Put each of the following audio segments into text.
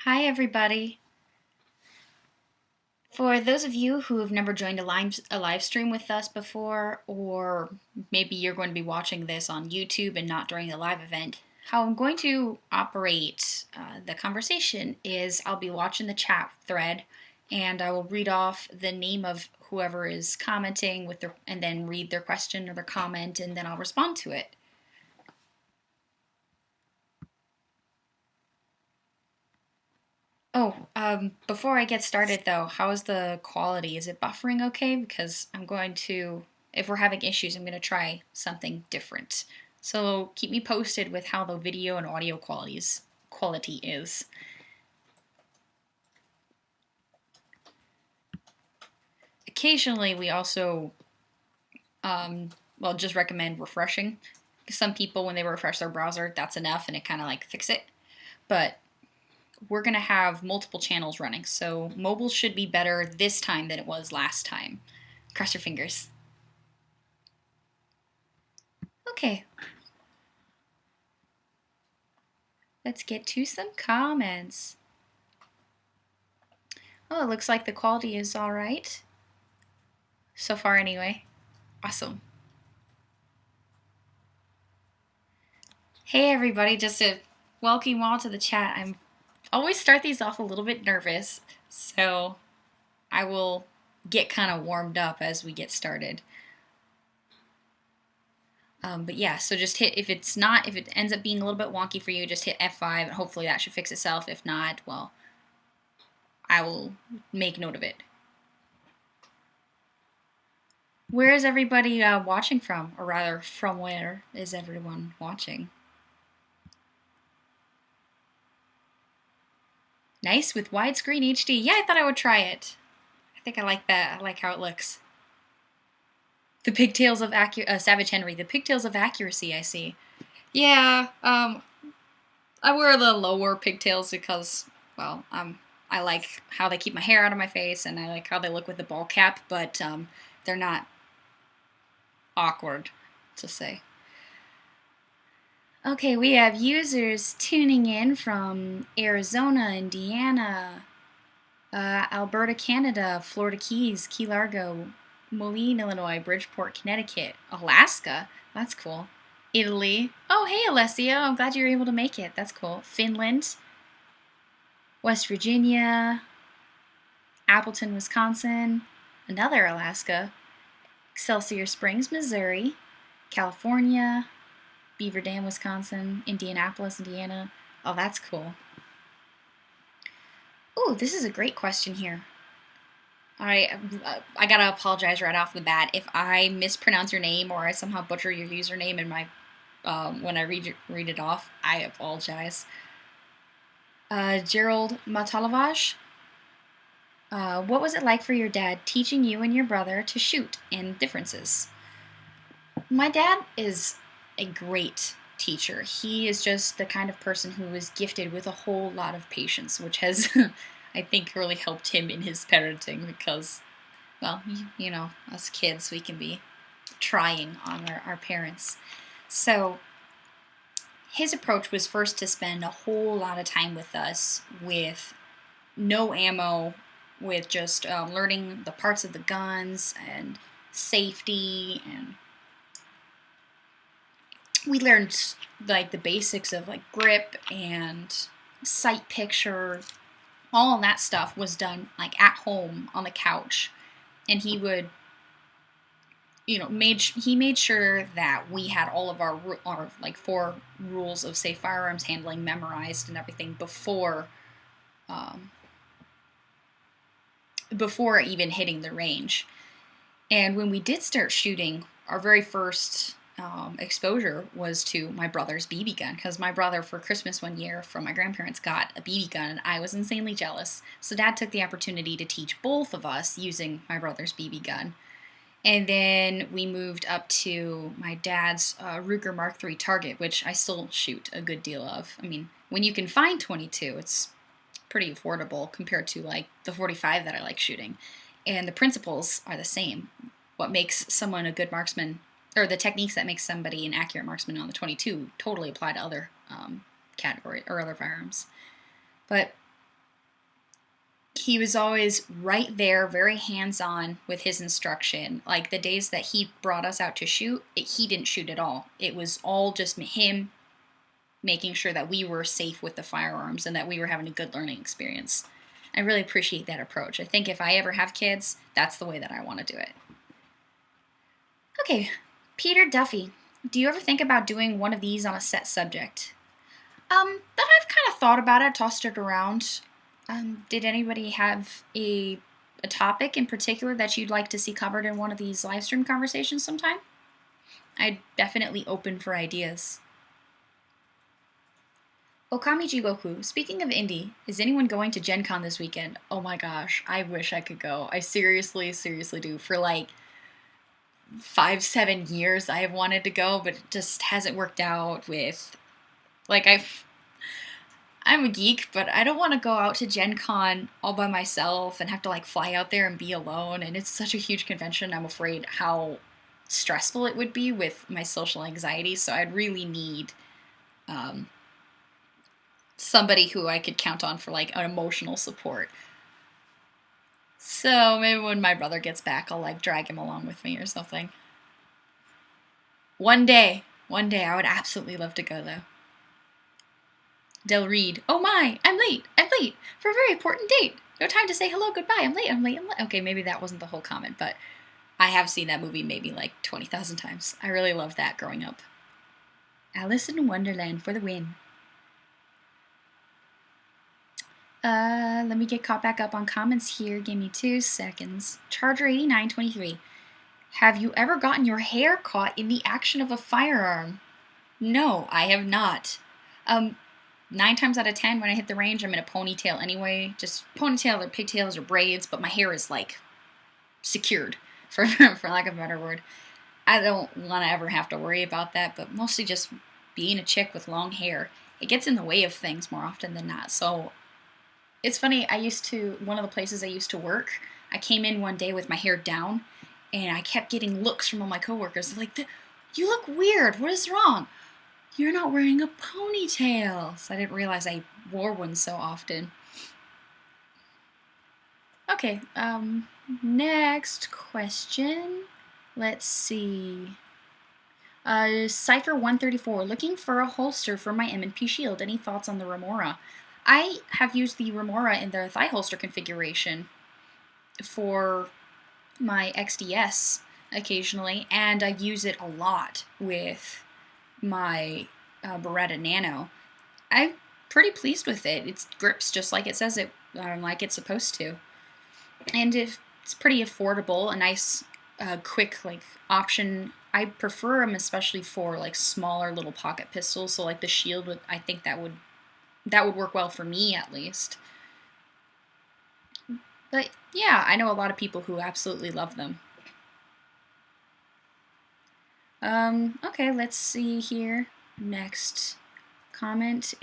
Hi, everybody. For those of you who have never joined a live stream with us before, or maybe you're going to be watching this on YouTube and not during the live event, how I'm going to operate the conversation is I'll be watching the chat thread and I will read off the name of whoever is commenting and then read their question or their comment, and then I'll respond to it. Oh, before I get started though, how is the quality? Is it buffering okay? Because if we're having issues, I'm going to try something different. So keep me posted with how the video and audio quality is. Occasionally, we also, just recommend refreshing. Some people, when they refresh their browser, that's enough and it kind of like fix it. But we're going to have multiple channels running, so mobile should be better this time than it was last time. Cross your fingers. Okay, let's get to some comments. Oh, it looks like the quality is all right. So far, anyway. Awesome. Hey, everybody, just to welcome you all to the chat. I'm always start these off a little bit nervous, so I will get kind of warmed up as we get started. But yeah, so just hit, if it ends up being a little bit wonky for you, just hit F5 and hopefully that should fix itself. If not, well, I will make note of it. Where is everybody watching from? Or rather, from where is everyone watching? Nice with widescreen HD. Yeah, I thought I would try it. I think I like that. I like how it looks. The pigtails of Savage Henry. The pigtails of accuracy, I see. Yeah, I wear the lower pigtails because, well, I like how they keep my hair out of my face, and I like how they look with the ball cap, but they're not awkward, to say. Okay, we have users tuning in from Arizona, Indiana, Alberta, Canada, Florida Keys, Key Largo, Moline, Illinois, Bridgeport, Connecticut, Alaska. That's cool. Italy. Oh, hey, Alessia. I'm glad you were able to make it. That's cool. Finland, West Virginia, Appleton, Wisconsin, another Alaska, Excelsior Springs, Missouri, California, Beaver Dam, Wisconsin, Indianapolis, Indiana. Oh, that's cool. Oh, this is a great question here. All right, I gotta apologize right off the bat if I mispronounce your name or I somehow butcher your username in my when I read it off. I apologize. Gerald Matalavage. What was it like for your dad teaching you and your brother to shoot, and differences? My dad is a great teacher. He is just the kind of person who is gifted with a whole lot of patience, which has, I think, really helped him in his parenting because, well, you know, us kids, we can be trying on our parents. So his approach was first to spend a whole lot of time with us with no ammo, with just learning the parts of the guns and safety, and we learned like the basics of like grip and sight picture. All of that stuff was done like at home on the couch, and he would, you know, he made sure that we had all of our like 4 rules of safe firearms handling memorized and everything before even hitting the range. And when we did start shooting, our very first exposure was to my brother's BB gun, because my brother for Christmas one year from my grandparents got a BB gun and I was insanely jealous. So Dad took the opportunity to teach both of us using my brother's BB gun. And then we moved up to my dad's Ruger Mark III target, which I still shoot a good deal of. I mean, when you can find 22, it's pretty affordable compared to like the 45 that I like shooting. And the principles are the same. What makes someone a good marksman, or the techniques that make somebody an accurate marksman on the 22, totally apply to other category or other firearms. But he was always right there, very hands-on with his instruction. Like the days that he brought us out to shoot, he didn't shoot at all. It was all just him making sure that we were safe with the firearms and that we were having a good learning experience. I really appreciate that approach. I think if I ever have kids, that's the way that I want to do it. Okay, Peter Duffy, do you ever think about doing one of these on a set subject? That I've kind of thought about it, tossed it around. Did anybody have a topic in particular that you'd like to see covered in one of these live stream conversations sometime? I'm definitely open for ideas. Okami Jigoku, speaking of indie, is anyone going to Gen Con this weekend? Oh my gosh, I wish I could go. I seriously do. For like 5-7 years I have wanted to go, but it just hasn't worked out with, like, I'm a geek, but I don't want to go out to Gen Con all by myself and have to like fly out there and be alone, and it's such a huge convention. I'm afraid how stressful it would be with my social anxiety, so I'd really need somebody who I could count on for like an emotional support. So maybe when my brother gets back, I'll like drag him along with me or something. One day I would absolutely love to go though. Del Reed, oh my, I'm late for a very important date. No time to say hello, goodbye, I'm late. Okay, maybe that wasn't the whole comment, but I have seen that movie maybe like 20,000 times. I really loved that growing up. Alice in Wonderland for the win. Let me get caught back up on comments here. Give me 2 seconds. Charger8923. Have you ever gotten your hair caught in the action of a firearm? No, I have not. 9 times out of 10 when I hit the range, I'm in a ponytail anyway. Just ponytail or pigtails or braids, but my hair is like secured, for lack of a better word. I don't want to ever have to worry about that, but mostly just being a chick with long hair. It gets in the way of things more often than not. So it's funny, one of the places I used to work, I came in one day with my hair down, and I kept getting looks from all my coworkers. Like, you look weird, what is wrong? You're not wearing a ponytail. So I didn't realize I wore one so often. Okay, next question. Let's see. Cypher134, looking for a holster for my M&P Shield. Any thoughts on the Remora? I have used the Remora in the thigh holster configuration for my XDS occasionally, and I use it a lot with my Beretta Nano. I'm pretty pleased with it. It grips just like it says it, like it's supposed to. And it's pretty affordable, a nice, quick like option. I prefer them especially for like smaller little pocket pistols. So like the Shield, I think that would work well for me at least. But yeah, I know a lot of people who absolutely love them. Okay, let's see here. Next comment.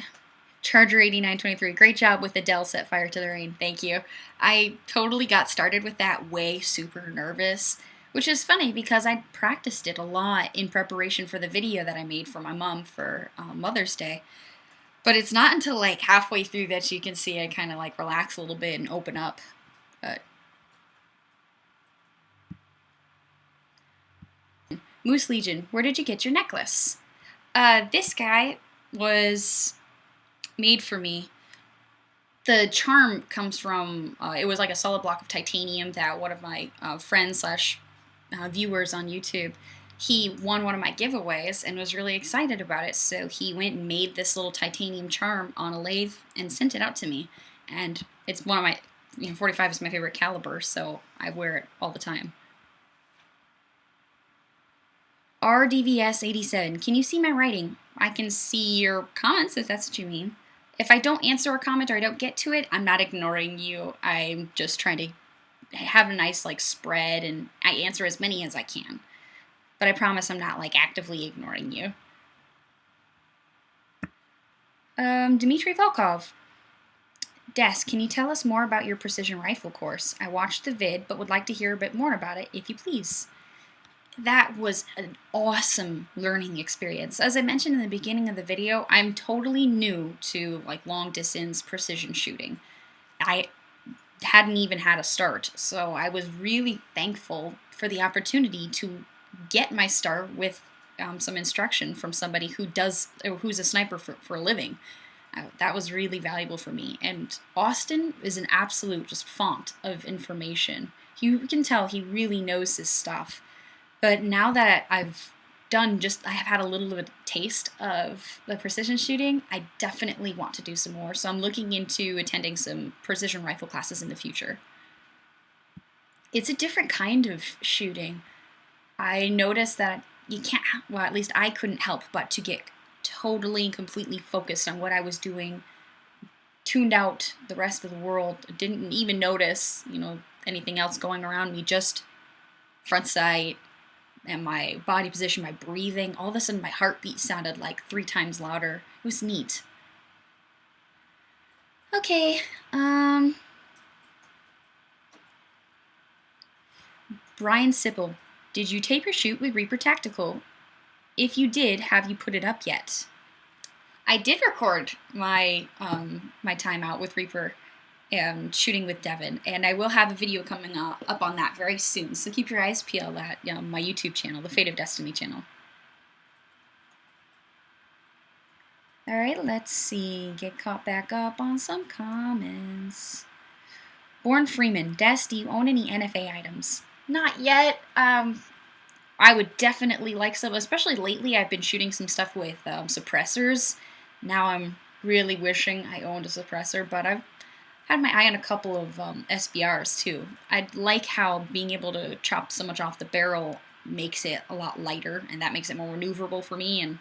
Charger8923, great job with the Dell Set Fire to the Rain. Thank you. I totally got started with that way super nervous, which is funny because I practiced it a lot in preparation for the video that I made for my mom for Mother's Day. But it's not until like halfway through that you can see I kind of like relax a little bit and open up. But Moose Legion, where did you get your necklace? This guy was made for me. The charm comes from, it was like a solid block of titanium that one of my friends slash viewers on YouTube, he won one of my giveaways and was really excited about it, so he went and made this little titanium charm on a lathe and sent it out to me. And it's one of my, 45 is my favorite caliber, so I wear it all the time. RDVS87, can you see my writing? I can see your comments if that's what you mean. If I don't answer a comment or I don't get to it, I'm not ignoring you. I'm just trying to have a nice like spread, and I answer as many as I can. But I promise I'm not like actively ignoring you. Dmitry Volkov. Des, can you tell us more about your precision rifle course? I watched the vid, but would like to hear a bit more about it, if you please. That was an awesome learning experience. As I mentioned in the beginning of the video, I'm totally new to like long distance precision shooting. I hadn't even had a start. So I was really thankful for the opportunity to get my start with some instruction from somebody who's a sniper for a living. That was really valuable for me. And Austin is an absolute just font of information. You can tell he really knows his stuff. But now that I have had a little bit of taste of the precision shooting, I definitely want to do some more. So I'm looking into attending some precision rifle classes in the future. It's a different kind of shooting. I noticed that you can't, well, at least I couldn't help but to get totally and completely focused on what I was doing, tuned out the rest of the world, didn't even notice, anything else going around me, just front sight and my body position, my breathing. All of a sudden my heartbeat sounded like 3 times louder. It was neat. Okay, Brian Sipple, did you tape your shoot with Reaper Tactical? If you did, have you put it up yet? I did record my my time out with Reaper and shooting with Devin, and I will have a video coming up on that very soon. So keep your eyes peeled at my YouTube channel, the FateofDestinee channel. All right, let's see. Get caught back up on some comments. Born Freeman, Des, do you own any NFA items? Not yet. I would definitely like some, especially lately. I've been shooting some stuff with suppressors. Now I'm really wishing I owned a suppressor, but I've had my eye on a couple of SBRs too. I like how being able to chop so much off the barrel makes it a lot lighter, and that makes it more maneuverable for me, and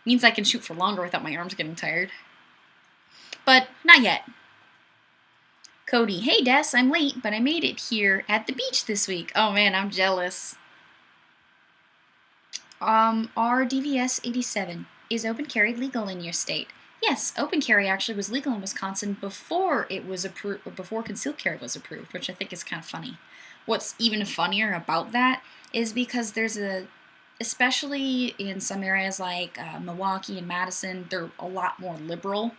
means I can shoot for longer without my arms getting tired. But not yet. Cody, hey Des, I'm late, but I made it here at the beach this week. Oh man, I'm jealous. RDVS 87, is open carry legal in your state? Yes, open carry actually was legal in Wisconsin before it was approved, before concealed carry was approved, which I think is kind of funny. What's even funnier about that is because especially in some areas like Milwaukee and Madison, they're a lot more liberal,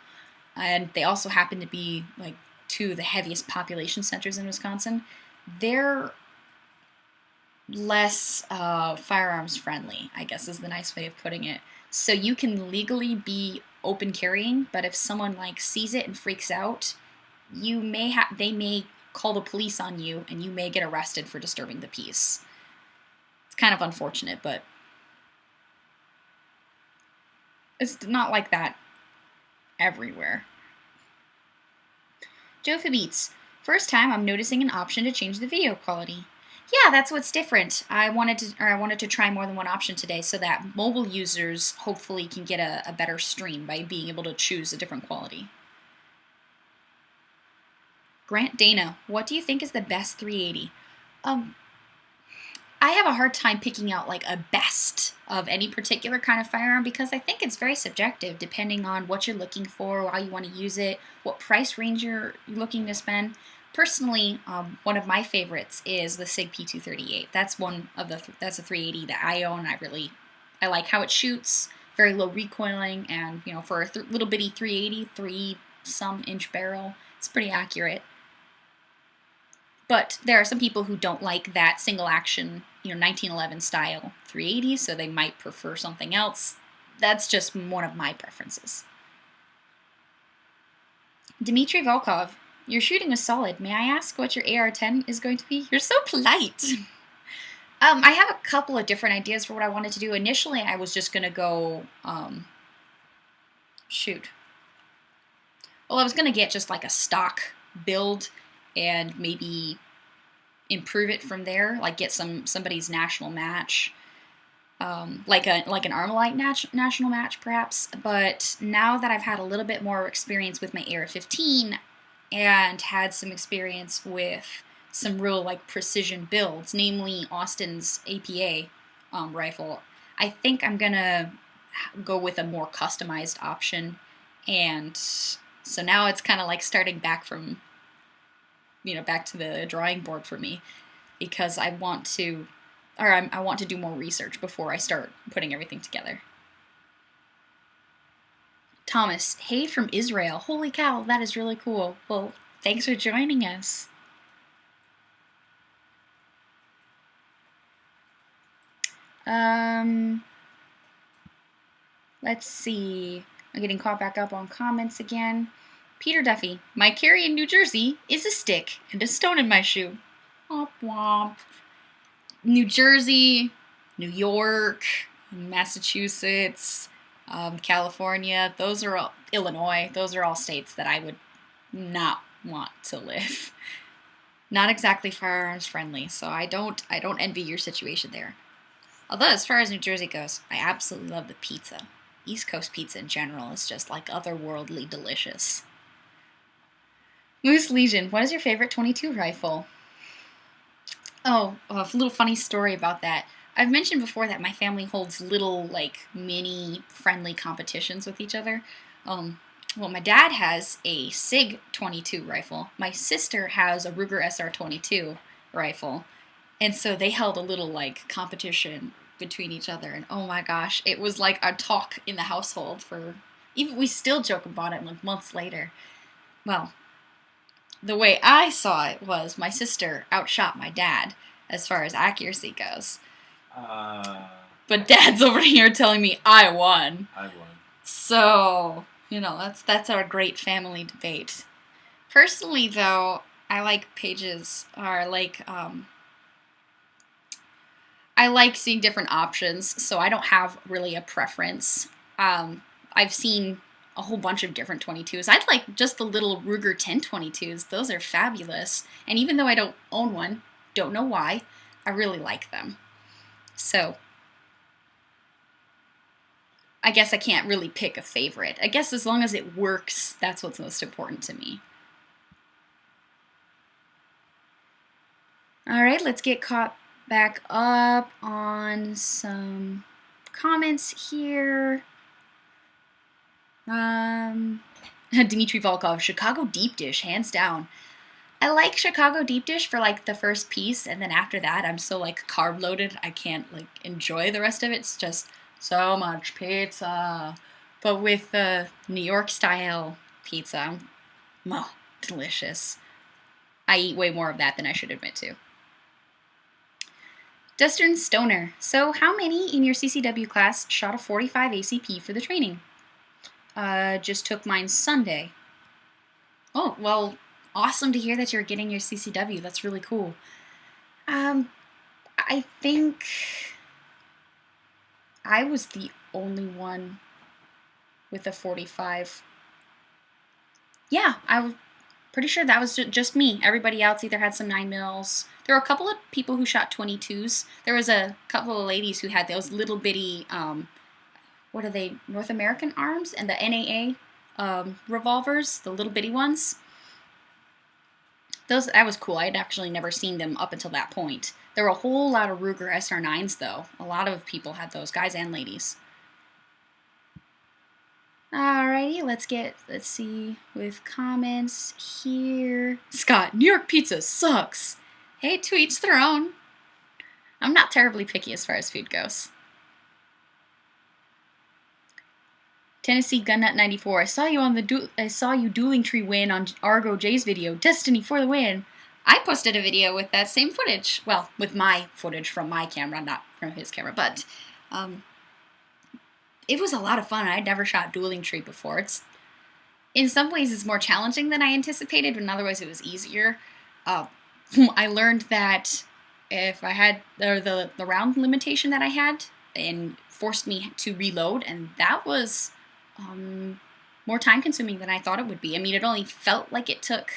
and they also happen to be like 2 of the heaviest population centers in Wisconsin. They're less firearms friendly, I guess is the nice way of putting it. So you can legally be open carrying, but if someone sees it and freaks out, they may call the police on you, and you may get arrested for disturbing the peace. It's kind of unfortunate, but it's not like that everywhere. Joe Beats, first time I'm noticing an option to change the video quality. Yeah, that's what's different. I wanted to try more than one option today so that mobile users hopefully can get a better stream by being able to choose a different quality. Grant Dana, what do you think is the best 380? I have a hard time picking out a best of any particular kind of firearm because I think it's very subjective depending on what you're looking for, how you want to use it, what price range you're looking to spend. Personally, one of my favorites is the SIG P238. That's that's a 380 that I own. I like how it shoots, very low recoiling, and for a little bitty 380, 3-some inch barrel, it's pretty accurate. But there are some people who don't like that single action, 1911 style 380, so they might prefer something else. That's just one of my preferences. Dmitry Volkov, your shooting was solid. May I ask what your AR-10 is going to be? You're so polite. I have a couple of different ideas for what I wanted to do. Initially, I was just going to go, I was going to get just a stock build and maybe improve it from there, get somebody's national match, like an Armalite national match perhaps. But now that I've had a little bit more experience with my AR-15 and had some experience with some real precision builds, namely Austin's APA rifle, I think I'm gonna go with a more customized option. And so now it's kind of starting back from back to the drawing board for me, because I want to do more research before I start putting everything together. Thomas, hey from Israel. Holy cow, that is really cool. Well, thanks for joining us. Let's see. I'm getting caught back up on comments again. Peter Duffy, my carry in New Jersey is a stick and a stone in my shoe. Womp womp. New Jersey, New York, Massachusetts, California, those are all, Illinois, those are all states that I would not want to live. Not exactly firearms friendly, so I don't envy your situation there. Although as far as New Jersey goes, I absolutely love the pizza. East Coast pizza in general is just like otherworldly delicious. Moose Legion, what is your favorite 22 rifle? Oh, a little funny story about that. I've mentioned before that my family holds little, like, mini friendly competitions with each other. Well, my dad has a SIG 22 rifle. My sister has a Ruger SR22 rifle. And so they held a little, like, competition between each other. And oh my gosh, it was like a talk in the household for... Even we still joke about it, like, months later. Well, the way I saw it was my sister outshot my dad as far as accuracy goes. But Dad's over here telling me I won. I won. So, you know, that's our great family debate. Personally, though, I like pages, or like, I like seeing different options, so I don't have really a preference. I've seen a whole bunch of different 22s. I'd like just the little Ruger 1022s. Those are fabulous. And even though I don't own one, don't know why, I really like them. So, I guess I can't really pick a favorite. I guess as long as it works, that's what's most important to me. Alright, let's get caught back up on some comments here. Dmitry Volkov, Chicago deep dish, hands down. I like Chicago deep dish for like the first piece, and then after that I'm so like carb loaded I can't like enjoy the rest of it. It's just so much pizza. But with the New York style pizza, oh, delicious. I eat way more of that than I should admit to. Dustin Stoner, so how many in your CCW class shot a 45 ACP for the training? Just took mine Sunday. Oh, well, awesome to hear that you're getting your CCW. That's really cool. I think I was the only one with a 45. Yeah, I'm pretty sure that was just me. Everybody else either had some 9mm. There were a couple of people who shot 22s. There was a couple of ladies who had those little bitty, what are they, North American arms? And the NAA revolvers, the little bitty ones. That was cool. I had actually never seen them up until that point. There were a whole lot of Ruger SR9s, though. A lot of people had those, guys and ladies. Alrighty, let's see, with comments here. Scott, New York pizza sucks. Hey, to each their own. I'm not terribly picky as far as food goes. Tennessee Gunnut 94. I saw you Dueling Tree win on Argo J's video. Destiny for the win. I posted a video with that same footage. Well, with my footage from my camera, not from his camera, but it was a lot of fun. I'd never shot Dueling Tree before. In some ways it's more challenging than I anticipated, but in other ways it was easier. I learned that if I had the round limitation that I had, and forced me to reload, and that was more time consuming than I thought it would be. I mean, it only felt like it took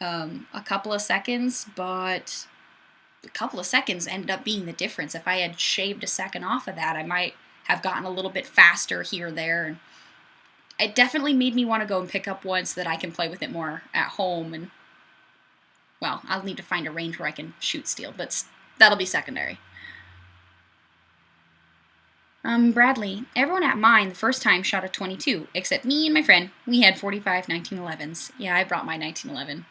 a couple of seconds, but a couple of seconds ended up being the difference. If I had shaved a second off of that, I might have gotten a little bit faster here or there. And it definitely made me want to go and pick up one so that I can play with it more at home. And, well, I'll need to find a range where I can shoot steel, but that'll be secondary. Bradley, everyone at mine the first time shot a 22, except me and my friend. We had 45 1911s. Yeah, I brought my 1911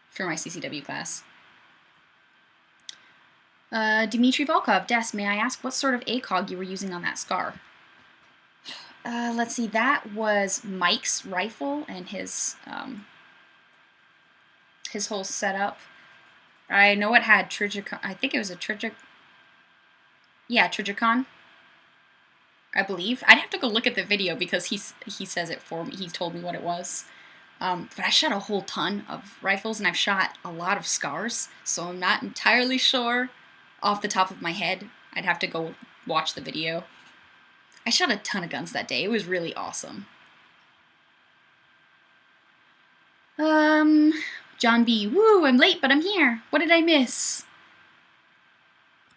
for my CCW class. Dmitry Volkov, Des, may I ask what sort of ACOG you were using on that SCAR? Let's see, that was Mike's rifle and his whole setup. I know it had I think it was a Yeah, Trigicon, I believe. I'd have to go look at the video because he says it for me. He told me what it was. But I shot a whole ton of rifles, and I've shot a lot of scars, so I'm not entirely sure off the top of my head. I'd have to go watch the video. I shot a ton of guns that day. It was really awesome. John B. Woo, I'm late, but I'm here. What did I miss?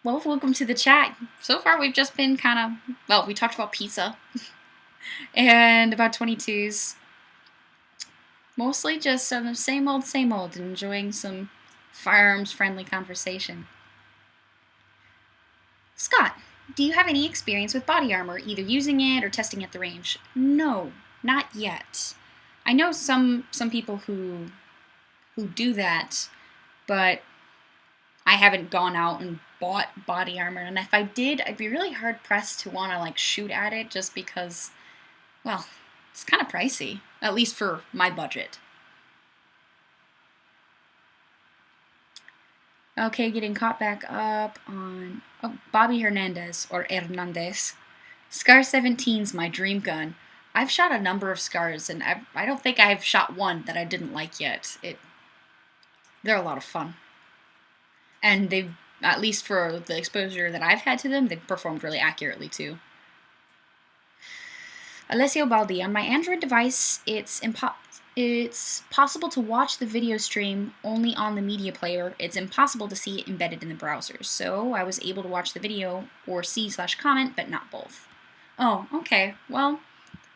Well, welcome to the chat. So far, we've just been kind of, well, we talked about pizza and about 22s. Mostly just same old, enjoying some firearms-friendly conversation. Scott, do you have any experience with body armor, either using it or testing at the range? No, not yet. I know some people who do that, but I haven't gone out and bought body armor, and if I did, I'd be really hard-pressed to want to, like, shoot at it just because, well, it's kind of pricey, at least for my budget. Okay, getting caught back up on Bobby Hernandez, or Hernandez. Scar 17's my dream gun. I've shot a number of Scars, and I don't think I've shot one that I didn't like yet. They're a lot of fun. And they've, at least for the exposure that I've had to them, they've performed really accurately too. Alessio Baldi, on my Android device, it's possible to watch the video stream only on the media player. It's impossible to see it embedded in the browser. So I was able to watch the video or see/comment, but not both. Oh, okay. Well,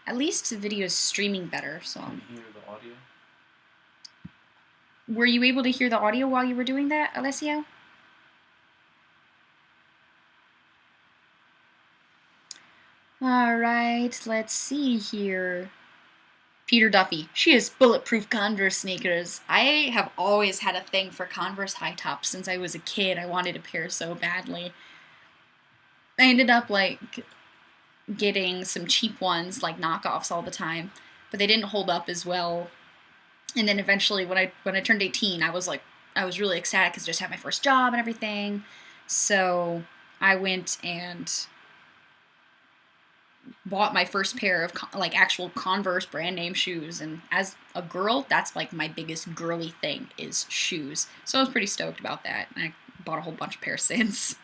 at least the video is streaming better. So. Can you hear the audio? Were you able to hear the audio while you were doing that, Alessio? Alright, let's see here. Peter Duffy. She has bulletproof Converse sneakers. I have always had a thing for Converse high tops since I was a kid. I wanted a pair so badly. I ended up, like, getting some cheap ones, like knockoffs all the time, but they didn't hold up as well. And then eventually, when I turned 18, I was really ecstatic because I just had my first job and everything. So I went and bought my first pair of like actual Converse brand name shoes, and as a girl, that's like my biggest girly thing is shoes. So I was pretty stoked about that, and I bought a whole bunch of pairs since.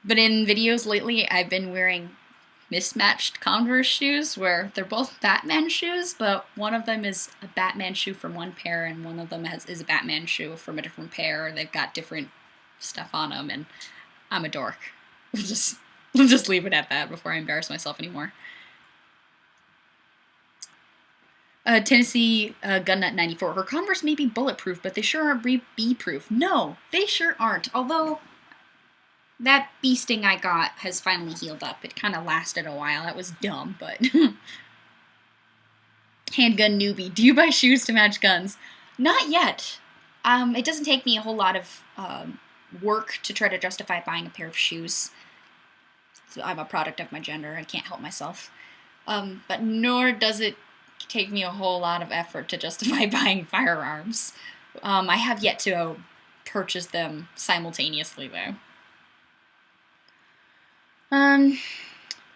But in videos lately, I've been wearing mismatched Converse shoes where they're both Batman shoes, but one of them is a Batman shoe from one pair and one of them is a Batman shoe from a different pair. They've got different stuff on them, and I'm a dork. We'll just leave it at that before I embarrass myself anymore. Tennessee Gunnut 94. Her Converse may be bulletproof, but they sure aren't bee-proof. No, they sure aren't. Although that bee sting I got has finally healed up. It kind of lasted a while. That was dumb, but... Handgun newbie. Do you buy shoes to match guns? Not yet. It doesn't take me a whole lot of work to try to justify buying a pair of shoes. So I'm a product of my gender. I can't help myself. But nor does it take me a whole lot of effort to justify buying firearms. I have yet to purchase them simultaneously, though.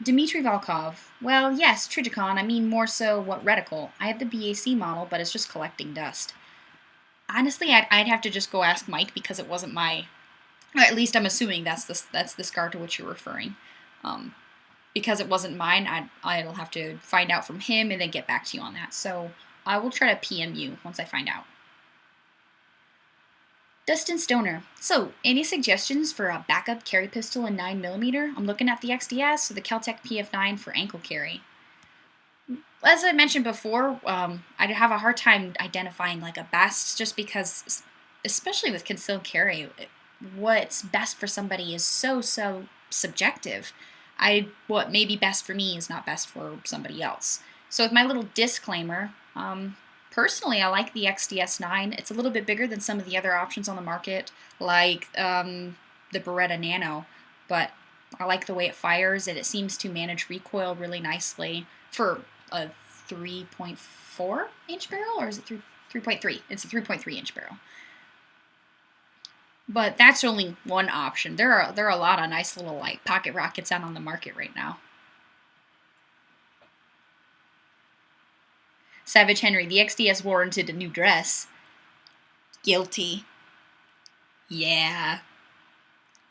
Dmitry Volkov. Well, yes, Trigicon. I mean more so what reticle. I have the BAC model, but it's just collecting dust. Honestly, I'd have to just go ask Mike because it wasn't my... Or at least I'm assuming that's the Scar to which you're referring. Because it wasn't mine, I'll have to find out from him and then get back to you on that. So I will try to PM you once I find out. Dustin Stoner. So, any suggestions for a backup carry pistol in 9mm? I'm looking at the XDS or the Kel-Tec PF9 for ankle carry. As I mentioned before, I'd have a hard time identifying like a best just because, especially with concealed carry, what's best for somebody is so subjective. What may be best for me is not best for somebody else. So with my little disclaimer, personally I like the XDS9. It's a little bit bigger than some of the other options on the market, like the Beretta Nano, but I like the way it fires and it seems to manage recoil really nicely for a 3.4 inch barrel, or is it 3.3? It's a 3.3 inch barrel. But that's only one option. There are a lot of nice little like pocket rockets out on the market right now. Savage Henry, the XDS warranted a new dress. Guilty. Yeah.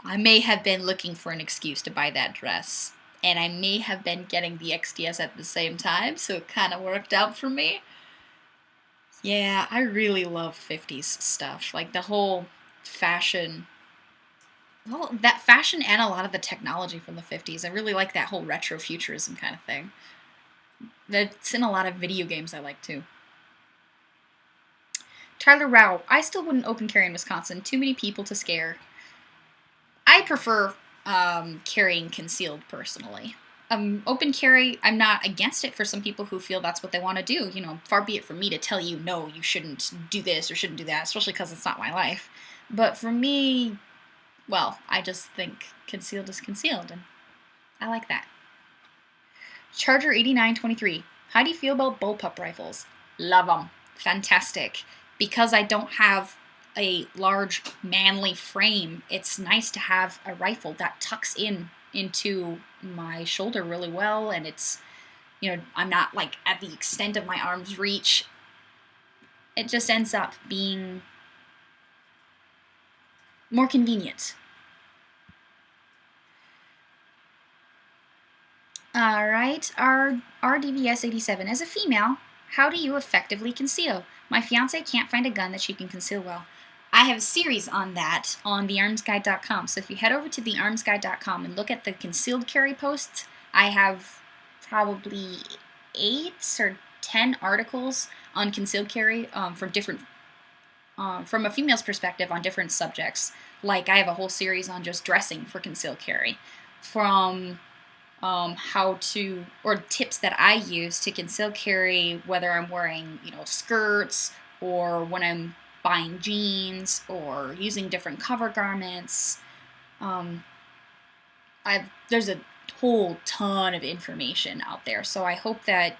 I may have been looking for an excuse to buy that dress. And I may have been getting the XDS at the same time, so it kind of worked out for me. Yeah, I really love 50s stuff. Like the whole fashion. Well, that fashion and a lot of the technology from the 50s. I really like that whole retro futurism kind of thing. That's in a lot of video games I like too. Tyler Rao, I still wouldn't open carry in Wisconsin. Too many people to scare. I prefer carrying concealed personally. Open carry, I'm not against it for some people who feel that's what they want to do. You know, far be it from me to tell you, no, you shouldn't do this or shouldn't do that, especially because it's not my life. But for me, well, I just think concealed is concealed, and I like that. Charger 8923, how do you feel about bullpup rifles? Love them. Fantastic. Because I don't have a large manly frame, it's nice to have a rifle that tucks into my shoulder really well, and it's, you know, I'm not like at the extent of my arm's reach. It just ends up being more convenient. All right, our RDVS 87. As a female, how do you effectively conceal? My fiance can't find a gun that she can conceal well. I have a series on that on thearmsguide.com. So if you head over to thearmsguide.com and look at the concealed carry posts, I have probably 8 or 10 articles on concealed carry from different, from a female's perspective on different subjects. Like I have a whole series on just dressing for concealed carry, from how to, or tips that I use to conceal carry, whether I'm wearing, you know, skirts, or when I'm buying jeans, or using different cover garments. There's a whole ton of information out there, so I hope that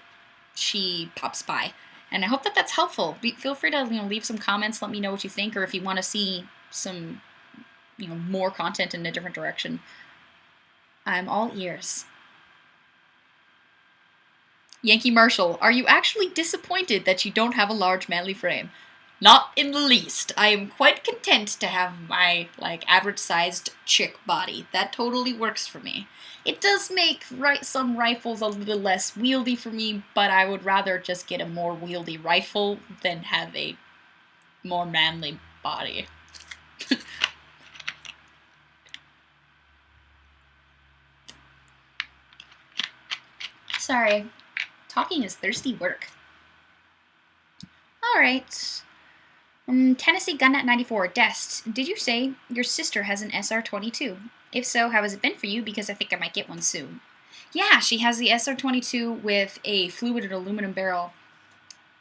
she pops by, and I hope that that's helpful. Feel free to, you know, leave some comments, let me know what you think, or if you want to see some, you know, more content in a different direction. I'm all ears. Yankee Marshall, are you actually disappointed that you don't have a large manly frame? Not in the least. I am quite content to have my, like, average-sized chick body. That totally works for me. It does make some rifles a little less wieldy for me, but I would rather just get a more wieldy rifle than have a more manly body. Sorry. Talking is thirsty work. Alright. Tennessee Gunnet 94. Dest, did you say your sister has an SR22? If so, how has it been for you? Because I think I might get one soon. Yeah, she has the SR22 with a fluid and aluminum barrel.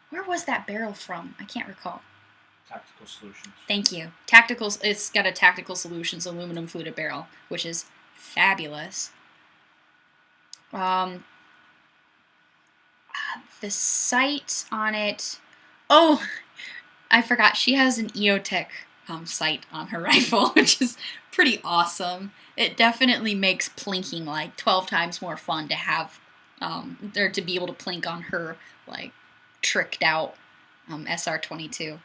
Where was that barrel from? I can't recall. Tactical Solutions. Thank you. It's got a Tactical Solutions aluminum fluted barrel, which is fabulous. The sight on it. Oh, I forgot. She has an EOTech sight on her rifle, which is pretty awesome. It definitely makes plinking like 12 times more fun to have, or to be able to plink on her like tricked out SR22.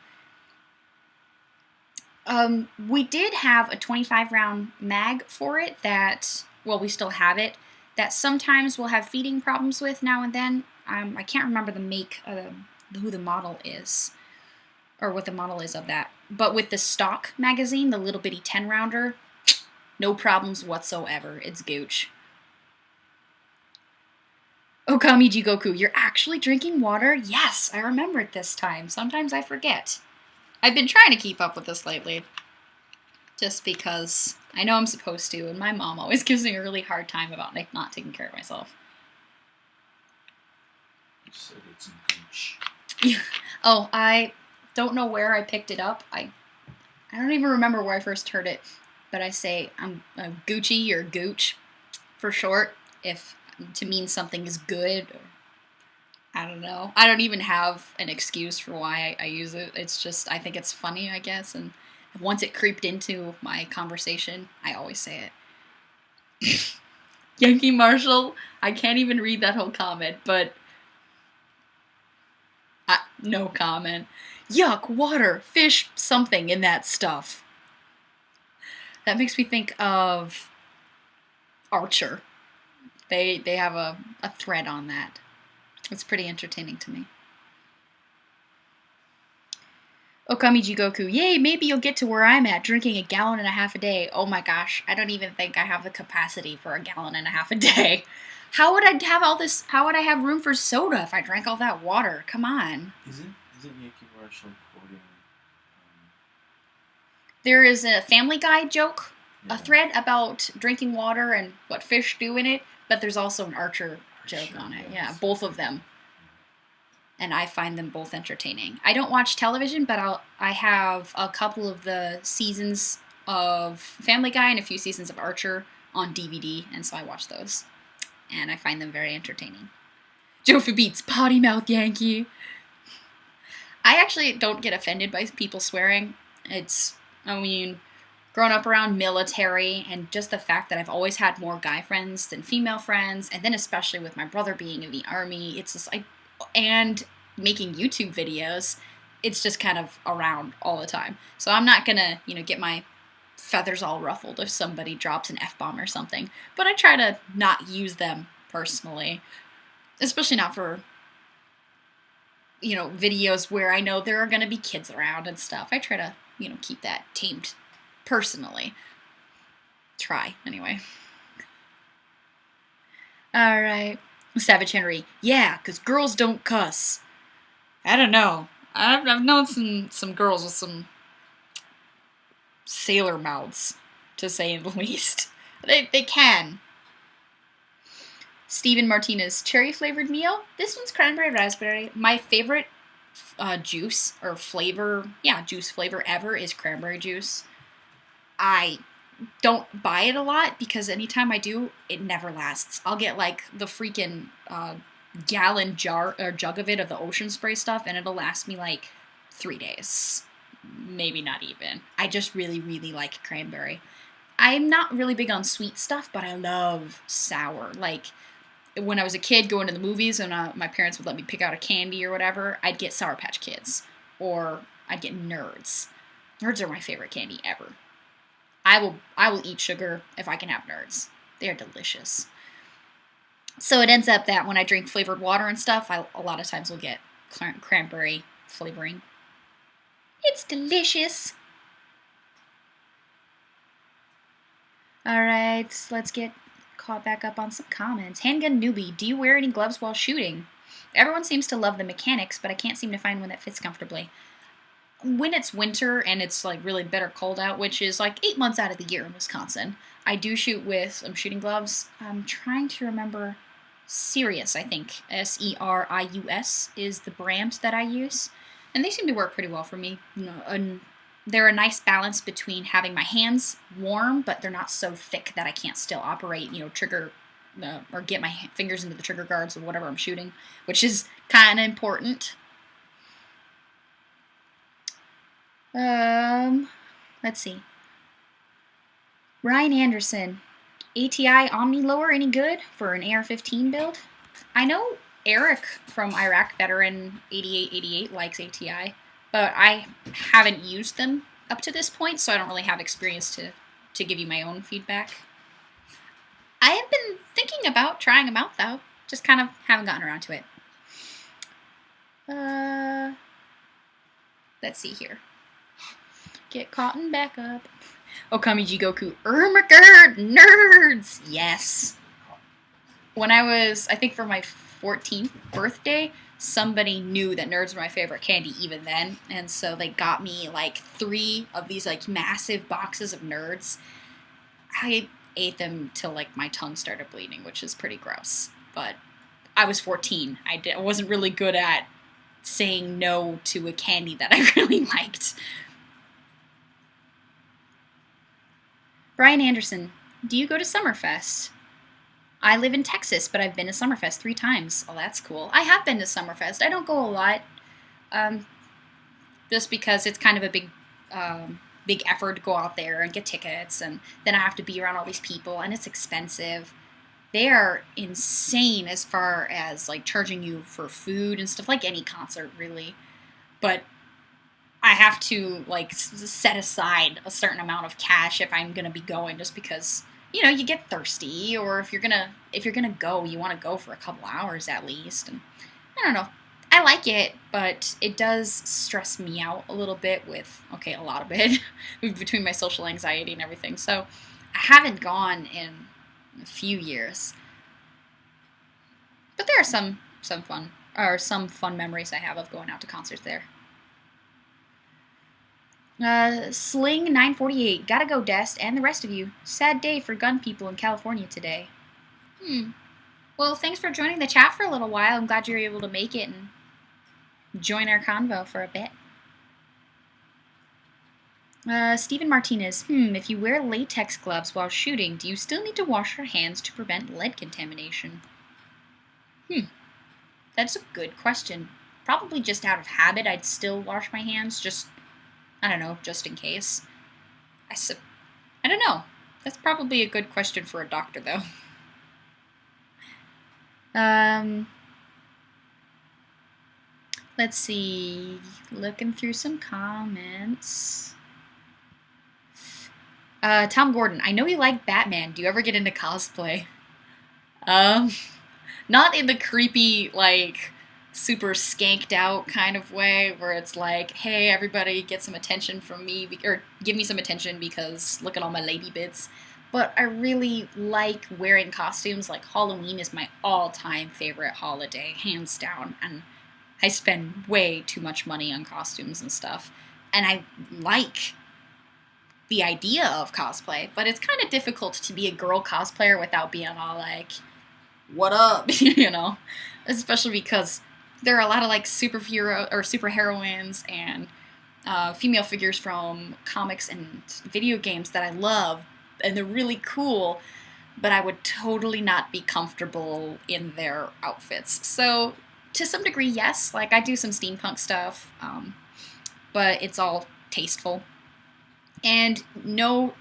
We did have a 25 round mag for it that, well, we still have it, that sometimes we'll have feeding problems with now and then. I can't remember the make, who the model is, or what the model is of that. But with the stock magazine, the little bitty 10 rounder, no problems whatsoever. It's gooch. Okami Jigoku, you're actually drinking water? Yes, I remember it this time. Sometimes I forget. I've been trying to keep up with this lately, just because I know I'm supposed to, and my mom always gives me a really hard time about not taking care of myself. You said it's gooch. Oh, I don't know where I picked it up. I don't even remember where I first heard it, but I say I'm Gucci or Gooch for short, if to mean something is good. Or, I don't know. I don't even have an excuse for why I use it. It's just, I think it's funny, I guess, and Once it creeped into my conversation, I always say it. Yankee Marshall, I can't even read that whole comment, but no comment. Yuck, water, fish, something in that stuff. That makes me think of Archer. They have a thread on that. It's pretty entertaining to me. Okami Jigoku, yay, maybe you'll get to where I'm at, drinking 1.5 gallons a day. Oh my gosh, I don't even think I have the capacity for 1.5 gallons a day. How would I have all this, how would I have room for soda if I drank all that water? Come on. Isn't Yankee Marshall quoting... There is a Family Guy joke, a thread about drinking water and what fish do in it, but there's also an Archer joke on it. Yeah, both of them. And I find them both entertaining. I don't watch television, but I have a couple of the seasons of Family Guy and a few seasons of Archer on DVD, and so I watch those. And I find them very entertaining. Jofa Beats, potty mouth Yankee. I actually don't get offended by people swearing. Growing up around military and just the fact that I've always had more guy friends than female friends, and then especially with my brother being in the Army, it's just and making YouTube videos, it's just kind of around all the time. So I'm not gonna, get my feathers all ruffled if somebody drops an F-bomb or something. But I try to not use them personally, especially not for, videos where I know there are gonna be kids around and stuff. I try to, keep that tamed personally. Try, anyway. Alright. Savage Henry, yeah, because girls don't cuss. I don't know. I've known some girls with some sailor mouths, to say the least. They can. Steven Martinez, cherry flavored meal. This one's cranberry raspberry. My favorite juice flavor ever is cranberry juice. I don't buy it a lot because anytime I do, it never lasts. I'll get like the freaking gallon jar or jug of it of the ocean spray stuff, and it'll last me like 3 days. Maybe not even. I just really, really like cranberry. I'm not really big on sweet stuff, but I love sour. Like when I was a kid going to the movies and my parents would let me pick out a candy or whatever, I'd get Sour Patch Kids or I'd get Nerds. Nerds are my favorite candy ever. I will eat sugar if I can have Nerds. They're delicious. So it ends up that when I drink flavored water and stuff, a lot of times will get cranberry flavoring. It's delicious. Alright, let's get caught back up on some comments. Handgun Newbie, do you wear any gloves while shooting? Everyone seems to love the mechanics, but I can't seem to find one that fits comfortably. When it's winter and it's like really bitter cold out, which is like 8 months out of the year in Wisconsin, I do shoot with some shooting gloves. I'm trying to remember. Serious, I think. Serius is the brand that I use. And they seem to work pretty well for me. And they're a nice balance between having my hands warm, but they're not so thick that I can't still operate, trigger or get my fingers into the trigger guards of whatever I'm shooting, which is kind of important. Let's see. Ryan Anderson, ATI Omni Lower any good for an AR-15 build? I know Eric from Iraq Veteran 8888 likes ATI, but I haven't used them up to this point, so I don't really have experience to give you my own feedback. I have been thinking about trying them out, though. Just kind of haven't gotten around to it. Let's see here. Get cotton back up. Okami Jigoku, Ermagerd, nerds! Yes. When I was, I think for my 14th birthday, somebody knew that Nerds were my favorite candy even then, and so they got me like 3 of these like massive boxes of Nerds. I ate them till like my tongue started bleeding, which is pretty gross, but I was 14. I wasn't really good at saying no to a candy that I really liked. Brian Anderson, do you go to Summerfest? I live in Texas, but I've been to Summerfest 3 times. Oh, that's cool. I have been to Summerfest. I don't go a lot, just because it's kind of a big big effort to go out there and get tickets, and then I have to be around all these people, and it's expensive. They are insane as far as like charging you for food and stuff, like any concert really. But I have to like set aside a certain amount of cash if I'm gonna be going, just because you get thirsty, or if you're gonna go, you want to go for a couple hours at least. And I don't know. I like it, but it does stress me out a little bit with, okay, a lot of it, between my social anxiety and everything. So I haven't gone in a few years. But there are some fun memories I have of going out to concerts there. Sling 948, gotta go, Dest, and the rest of you. Sad day for gun people in California today. Well, thanks for joining the chat for a little while. I'm glad you were able to make it and join our convo for a bit. Stephen Martinez, if you wear latex gloves while shooting, do you still need to wash your hands to prevent lead contamination? That's a good question. Probably just out of habit, I'd still wash my hands, I don't know, just in case. I don't know. That's probably a good question for a doctor, though. Let's see. Looking through some comments. Tom Gordon, I know you like Batman. Do you ever get into cosplay? Not in the creepy, like, super skanked out kind of way, where it's like, hey, everybody get some attention from me, or give me some attention because look at all my lady bits. But I really like wearing costumes. Like, Halloween is my all-time favorite holiday, hands down, and I spend way too much money on costumes and stuff. And I like the idea of cosplay, but it's kind of difficult to be a girl cosplayer without being all like, what up, especially because there are a lot of like superheroines and female figures from comics and video games that I love, and they're really cool, but I would totally not be comfortable in their outfits. So to some degree, yes, like I do some steampunk stuff, but it's all tasteful. And no,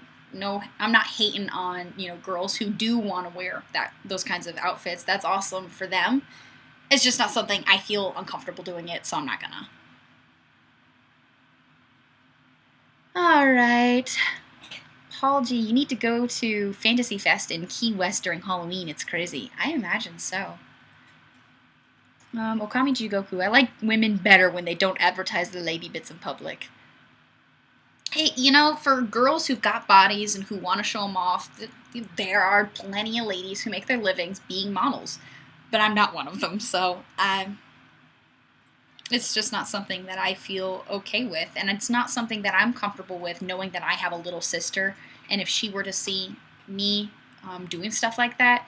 I'm not hating on girls who do want to wear those kinds of outfits. That's awesome for them. It's just not something I feel uncomfortable doing it, so I'm not gonna. All right, Paul G, you need to go to Fantasy Fest in Key West during Halloween. It's crazy. I imagine so. Okami Jigoku, I like women better when they don't advertise the lady bits in public. Hey, for girls who've got bodies and who want to show them off, there are plenty of ladies who make their livings being models. But I'm not one of them, so it's just not something that I feel okay with. And it's not something that I'm comfortable with, knowing that I have a little sister, and if she were to see me doing stuff like that,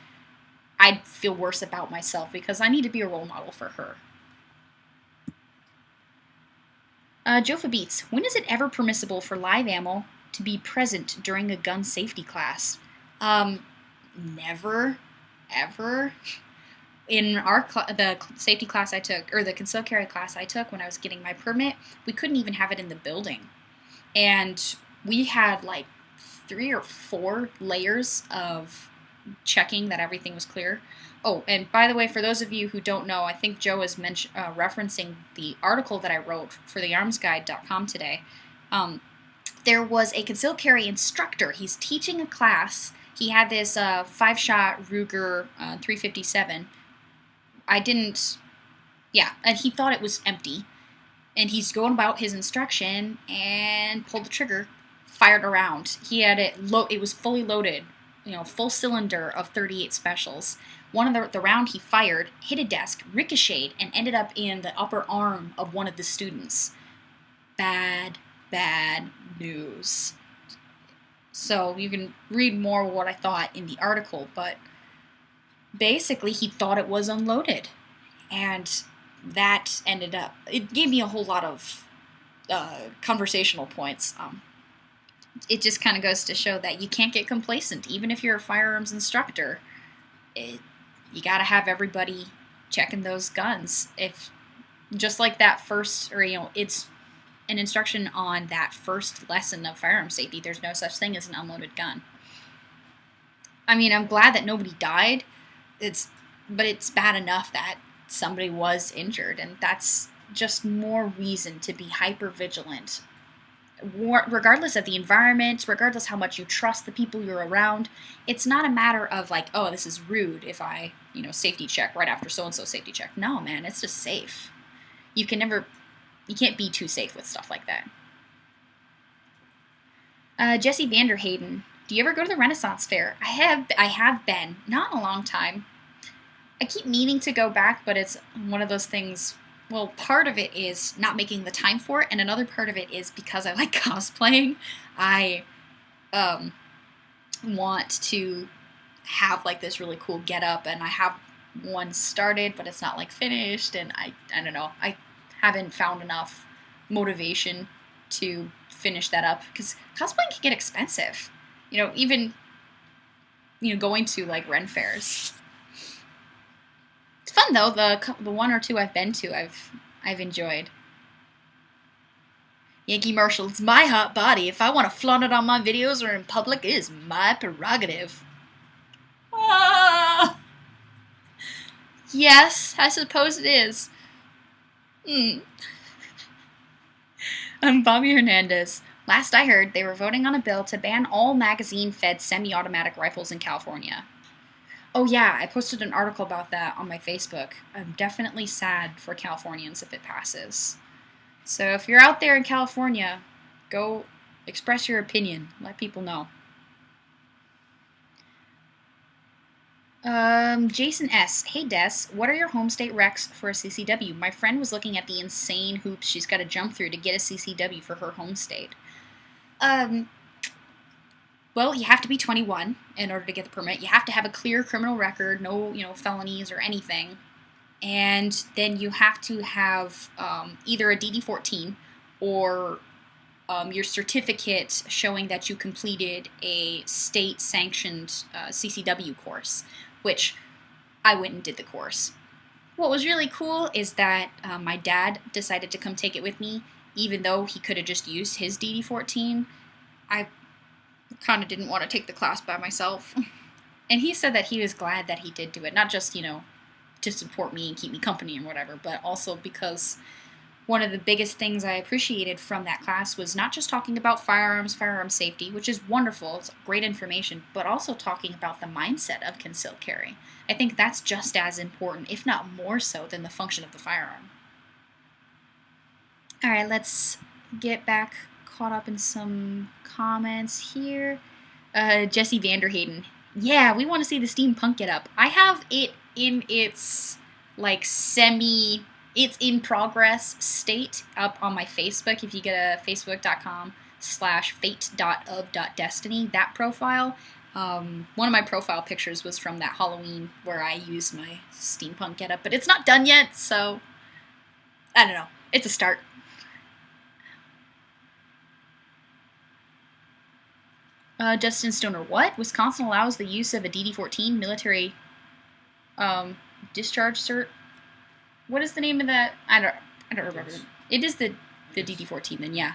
I'd feel worse about myself because I need to be a role model for her. Jofa Beats, when is it ever permissible for live ammo to be present during a gun safety class? Never, ever. In the safety class I took, or the concealed carry class I took when I was getting my permit, we couldn't even have it in the building. And we had like 3 or 4 layers of checking that everything was clear. Oh, and by the way, for those of you who don't know, I think Joe is referencing the article that I wrote for thearmsguide.com today. There was a concealed carry instructor. He's teaching a class. He had this 5-shot Ruger 357. And he thought it was empty. And he's going about his instruction and pulled the trigger, fired a round. He had it was fully loaded, full cylinder of 38 specials. One of the round he fired hit a desk, ricocheted, and ended up in the upper arm of one of the students. Bad news. So you can read more of what I thought in the article, but basically he thought it was unloaded. And that it gave me a whole lot of conversational points. It just kind of goes to show that you can't get complacent, even if you're a firearms instructor. You got to have everybody checking those guns. If just like that first, or it's an instruction on that first lesson of firearm safety. There's no such thing as an unloaded gun. I mean, I'm glad that nobody died. But it's bad enough that somebody was injured, and that's just more reason to be hyper vigilant. Regardless of the environment, regardless how much you trust the people you're around, it's not a matter of like, oh, this is rude if I, safety check right after so-and-so safety check. No, man, it's just safe. You can't be too safe with stuff like that. Jesse Vanderhayden, do you ever go to the Renaissance Fair? I have been, not in a long time. I keep meaning to go back, but it's one of those things. Well, part of it is not making the time for it, and another part of it is because I like cosplaying. I want to have like this really cool getup, and I have one started, but it's not like finished, and I don't know. I haven't found enough motivation to finish that up because cosplaying can get expensive. Even going to like Ren fairs. It's fun though. The one or two I've been to, I've enjoyed. Yankee Marshall, it's my hot body. If I want to flaunt it on my videos or in public, it is my prerogative. Ah! Yes, I suppose it is. I'm Bobby Hernandez. Last I heard, they were voting on a bill to ban all magazine-fed semi-automatic rifles in California. Oh yeah, I posted an article about that on my Facebook. I'm definitely sad for Californians if it passes. So if you're out there in California, go express your opinion. Let people know. Jason S. Hey Des, what are your home state recs for a CCW? My friend was looking at the insane hoops she's got to jump through to get a CCW for her home state. Well, you have to be 21 in order to get the permit. You have to have a clear criminal record, no, felonies or anything. And then you have to have either a DD-14 or your certificate showing that you completed a state-sanctioned CCW course, which I went and did the course. What was really cool is that my dad decided to come take it with me, even though he could have just used his DD-14. I kind of didn't want to take the class by myself. And he said that he was glad that he did do it, not just, to support me and keep me company and whatever, but also because one of the biggest things I appreciated from that class was not just talking about firearms, firearm safety, which is wonderful, it's great information, but also talking about the mindset of concealed carry. I think that's just as important, if not more so, than the function of the firearm. All right, let's get back caught up in some comments here. Jesse Vanderhayden. Yeah, we want to see the steampunk get up. I have it in its like it's in progress state up on my Facebook. If you go to facebook.com/fate.of.destinee, that profile, one of my profile pictures was from that Halloween where I used my steampunk getup, but it's not done yet, so I don't know. It's a start. Justin Stoner, what? Wisconsin allows the use of a DD-14 military discharge cert? What is the name of that? I don't remember. It is the DD-14 then, yeah.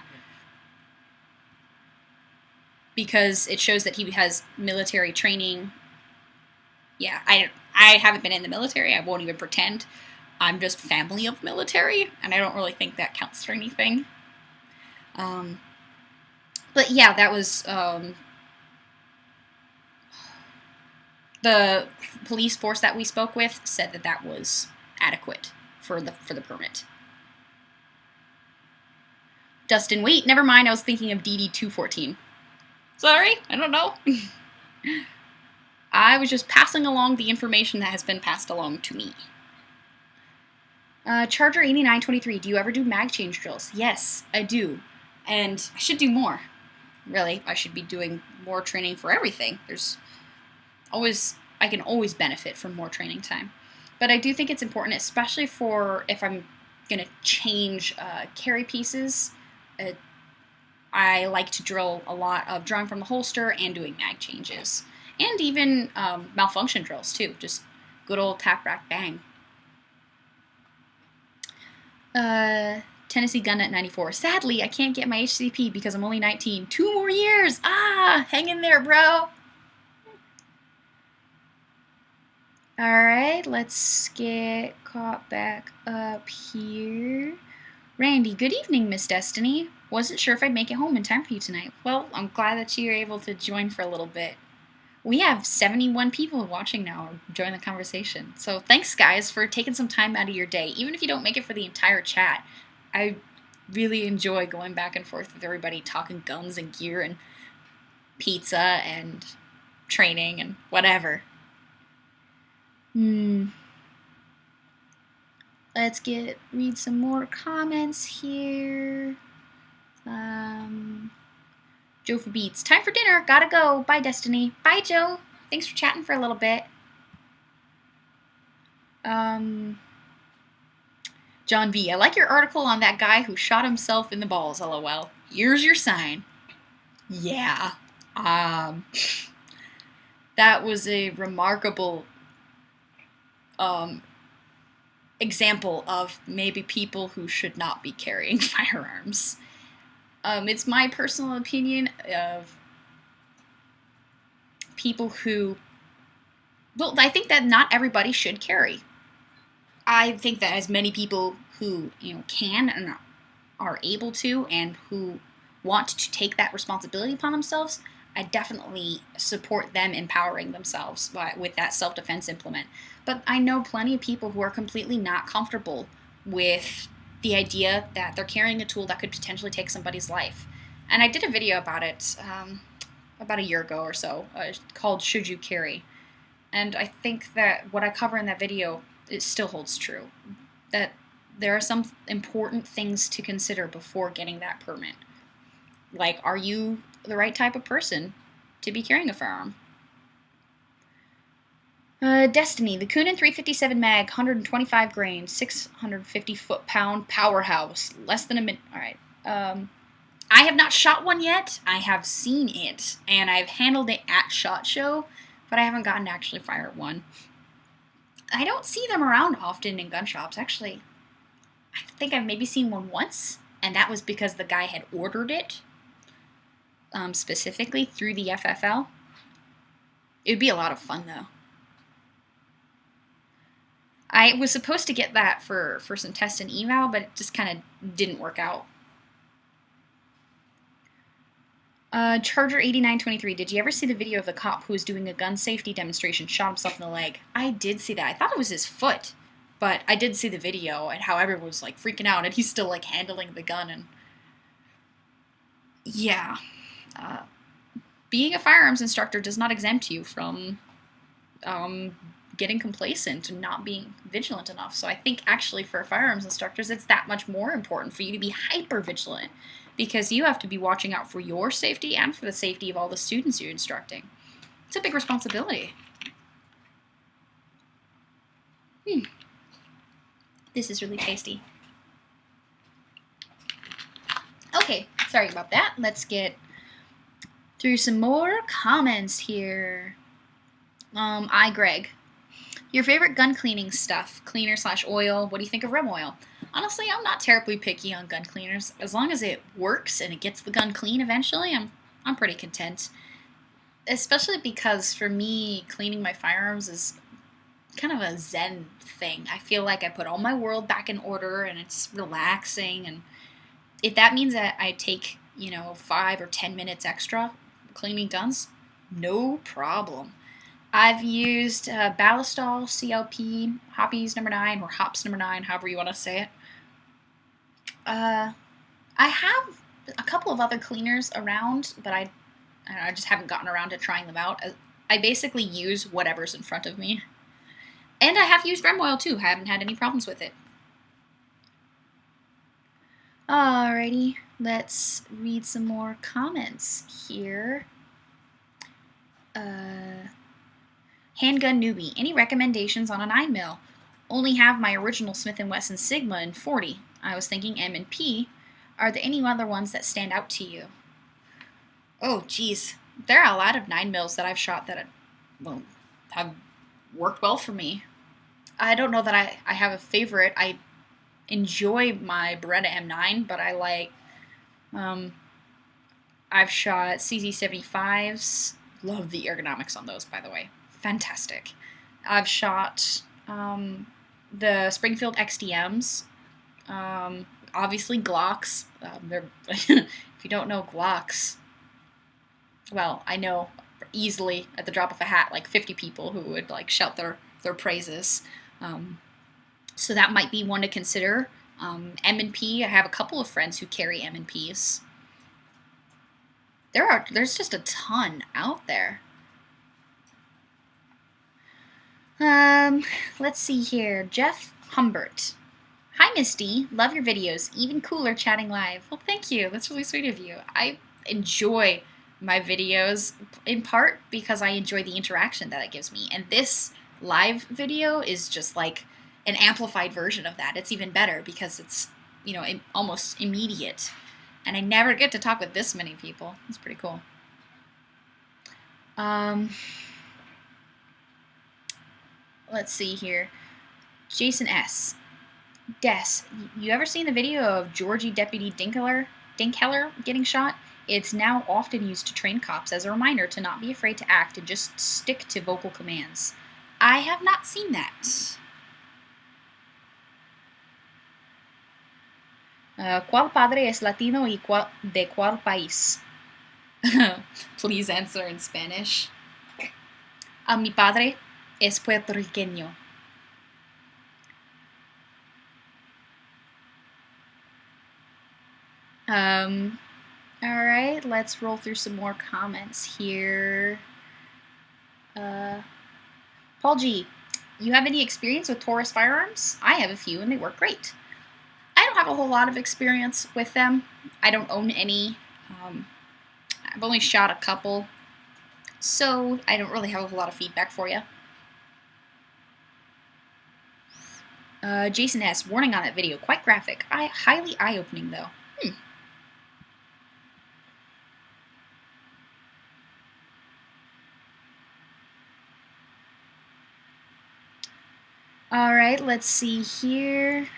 Because it shows that he has military training. Yeah, I haven't been in the military. I won't even pretend. I'm just family of military, and I don't really think that counts for anything. But yeah, that was the police force that we spoke with said that that was adequate for the permit. Dustin, wait, never mind. I was thinking of DD-214. Sorry, I don't know. I was just passing along the information that has been passed along to me. Charger 8923, do you ever do mag change drills? Yes, I do. And I should do more. Really, I should be doing more training for everything. I can always benefit from more training time. But I do think it's important, especially for if I'm going to change carry pieces. I like to drill a lot of drawing from the holster and doing mag changes. And even malfunction drills, too. Just good old tap, rack, bang. Tennessee Gun at 94. Sadly, I can't get my HCP because I'm only 19. 2 more years. Ah, hang in there, bro. Alright, let's get caught back up here. Randy, good evening, Miss Destiny. Wasn't sure if I'd make it home in time for you tonight. Well, I'm glad that you're able to join for a little bit. We have 71 people watching now or join the conversation. So thanks, guys, for taking some time out of your day. Even if you don't make it for the entire chat, I really enjoy going back and forth with everybody, talking guns and gear and pizza and training and whatever. Let's read some more comments here. Joe for Beats. Time for dinner. Gotta go. Bye, Destiny. Bye, Joe. Thanks for chatting for a little bit. John V. I like your article on that guy who shot himself in the balls, lol. Here's your sign. Yeah. That was a remarkable example of maybe people who should not be carrying firearms. It's my personal opinion of people who... Well, I think that not everybody should carry. I think that as many people who, can and are able to and who want to take that responsibility upon themselves, I definitely support them empowering themselves with that self-defense implement. But I know plenty of people who are completely not comfortable with the idea that they're carrying a tool that could potentially take somebody's life. And I did a video about it about a year ago or so called Should You Carry? And I think that what I cover in that video, it still holds true. That there are some important things to consider before getting that permit. Like, are you the right type of person to be carrying a firearm? Destiny, the Kunin 357 mag, 125 grain, 650 foot-pound powerhouse, less than a minute. Alright. I have not shot one yet. I have seen it, and I've handled it at SHOT Show, but I haven't gotten to actually fire one. I don't see them around often in gun shops. Actually, I think I've maybe seen one once, and that was because the guy had ordered it specifically through the FFL. It would be a lot of fun, though. I was supposed to get that for some test and eval, but it just kind of didn't work out. Charger 8923, did you ever see the video of the cop who was doing a gun safety demonstration, shot himself in the leg? I did see that. I thought it was his foot, but I did see the video and how everyone was like freaking out, and he's still like handling the gun. And yeah, being a firearms instructor does not exempt you from getting complacent and not being vigilant enough. So I think actually for firearms instructors, it's that much more important for you to be hyper vigilant, because you have to be watching out for your safety and for the safety of all the students you're instructing. It's a big responsibility. This is really tasty. Okay, sorry about that. Let's get through some more comments here. Greg. Your favorite gun cleaning stuff? Cleaner/oil. What do you think of rum oil? Honestly, I'm not terribly picky on gun cleaners. As long as it works and it gets the gun clean eventually, I'm pretty content. Especially because for me, cleaning my firearms is kind of a zen thing. I feel like I put all my world back in order and it's relaxing. And if that means that I take, 5 or 10 minutes extra cleaning guns, no problem. I've used Ballistol, CLP, Hobbies number 9, or Hops number 9, however you want to say it. I have a couple of other cleaners around, but I just haven't gotten around to trying them out. I basically use whatever's in front of me. And I have used rum oil too. I haven't had any problems with it. Alrighty, let's read some more comments here. Handgun newbie. Any recommendations on a 9mm? Only have my original Smith & Wesson Sigma in .40. I was thinking M&P. Are there any other ones that stand out to you? Oh, geez. There are a lot of 9mm that I've shot that have worked well for me. I don't know that I have a favorite. I enjoy my Beretta M9, but I like, I've shot CZ75s. Love the ergonomics on those, by the way. Fantastic. I've shot the Springfield XDMs. Obviously Glocks. They're if you don't know Glocks, well, I know easily at the drop of a hat like 50 people who would like shout their praises. So that might be one to consider. M&P, I have a couple of friends who carry M&Ps. There's just a ton out there. Let's see here. Jeff Humbert. Hi, Misty. Love your videos. Even cooler chatting live. Well, thank you. That's really sweet of you. I enjoy my videos in part because I enjoy the interaction that it gives me. And this live video is just like an amplified version of that. It's even better because it's, you know, almost immediate. And I never get to talk with this many people. It's pretty cool. Let's see here. Jason S. Des, you ever seen the video of Georgie Deputy Dinkheller getting shot? It's now often used to train cops as a reminder to not be afraid to act and just stick to vocal commands. I have not seen that. ¿Cuál padre es latino y de cuál país? Please answer in Spanish. Mi padre es puertorriqueño. Alright, let's roll through some more comments here. Paul G, you have any experience with Taurus firearms? I have a few and they work great. I don't have a whole lot of experience with them. I don't own any. I've only shot a couple, so I don't really have a whole lot of feedback for you. Jason S, warning on that video, quite graphic. Highly eye-opening though. Alright, let's see here.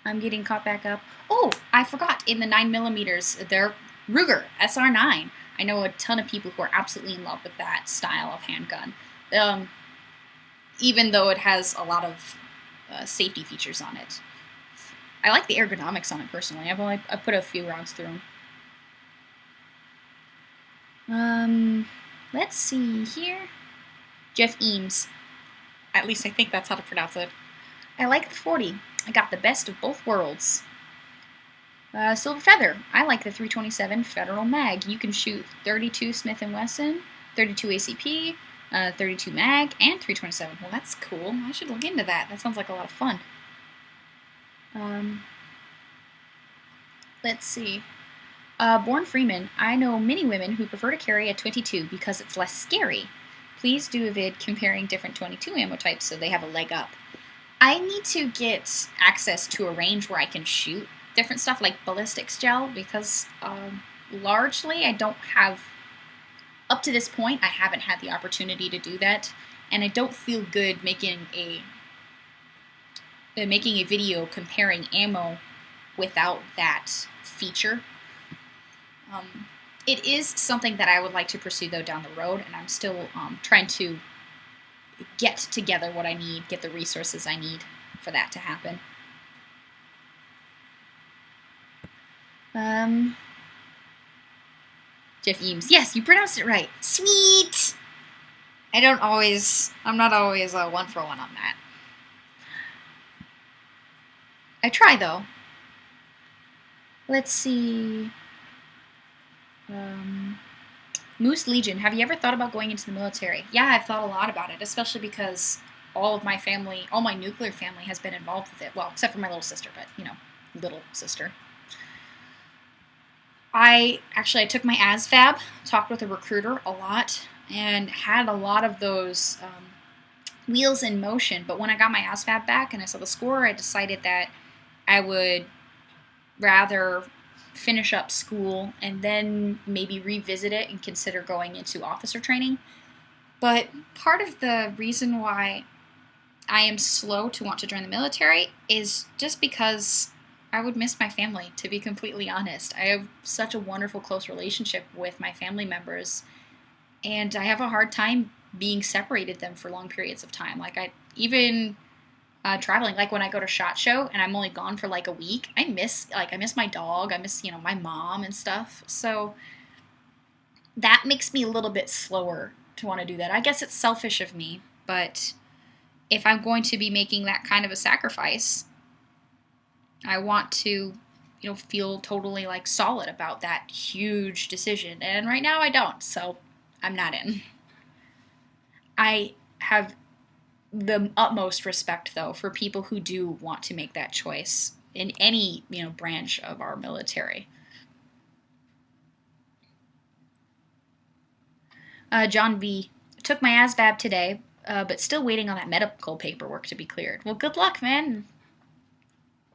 I'm getting caught back up. Oh, I forgot. In the 9mm, they're Ruger SR9. I know a ton of people who are absolutely in love with that style of handgun. Even though it has a lot of safety features on it. I like the ergonomics on it personally. I put a few rounds through them. Let's see here. Jeff Eames. At least I think that's how to pronounce it. I like the 40. I got the best of both worlds. Silver Feather. I like the 327 Federal Mag. You can shoot 32 Smith & Wesson, 32 ACP, 32 Mag, and 327. Well, that's cool. I should look into that. That sounds like a lot of fun. Let's see. Born Freeman. I know many women who prefer to carry a 22 because it's less scary. Please do a vid comparing different 22 ammo types so they have a leg up. I need to get access to a range where I can shoot different stuff like ballistics gel because largely I don't have, up to this point, I haven't had the opportunity to do that, and I don't feel good making a video comparing ammo without that feature. It is something that I would like to pursue, though, down the road, and I'm still trying to get together what I need, get the resources I need for that to happen. Jeff Eames. Yes, you pronounced it right. Sweet! I'm not always a one-for-one on that. I try, though. Let's see. Moose Legion, have you ever thought about going into the military? Yeah, I've thought a lot about it, especially because all my nuclear family has been involved with it. Well, except for my little sister, but, you know, little sister. I took my ASVAB, talked with a recruiter a lot, and had a lot of those wheels in motion. But when I got my ASVAB back and I saw the score, I decided that I would rather finish up school and then maybe revisit it and consider going into officer training. But part of the reason why I am slow to want to join the military is just because I would miss my family, to be completely honest. I have such a wonderful, close relationship with my family members, and I have a hard time being separated them for long periods of time. Like, even traveling, like when I go to SHOT Show and I'm only gone for like a week, I miss my dog, I miss, my mom and stuff. So that makes me a little bit slower to want to do that. I guess it's selfish of me, but if I'm going to be making that kind of a sacrifice, I want to, feel totally like solid about that huge decision. And right now I don't, so I'm not in. I have the utmost respect, though, for people who do want to make that choice in any, branch of our military. John V. Took my ASVAB today, but still waiting on that medical paperwork to be cleared. Well, good luck, man.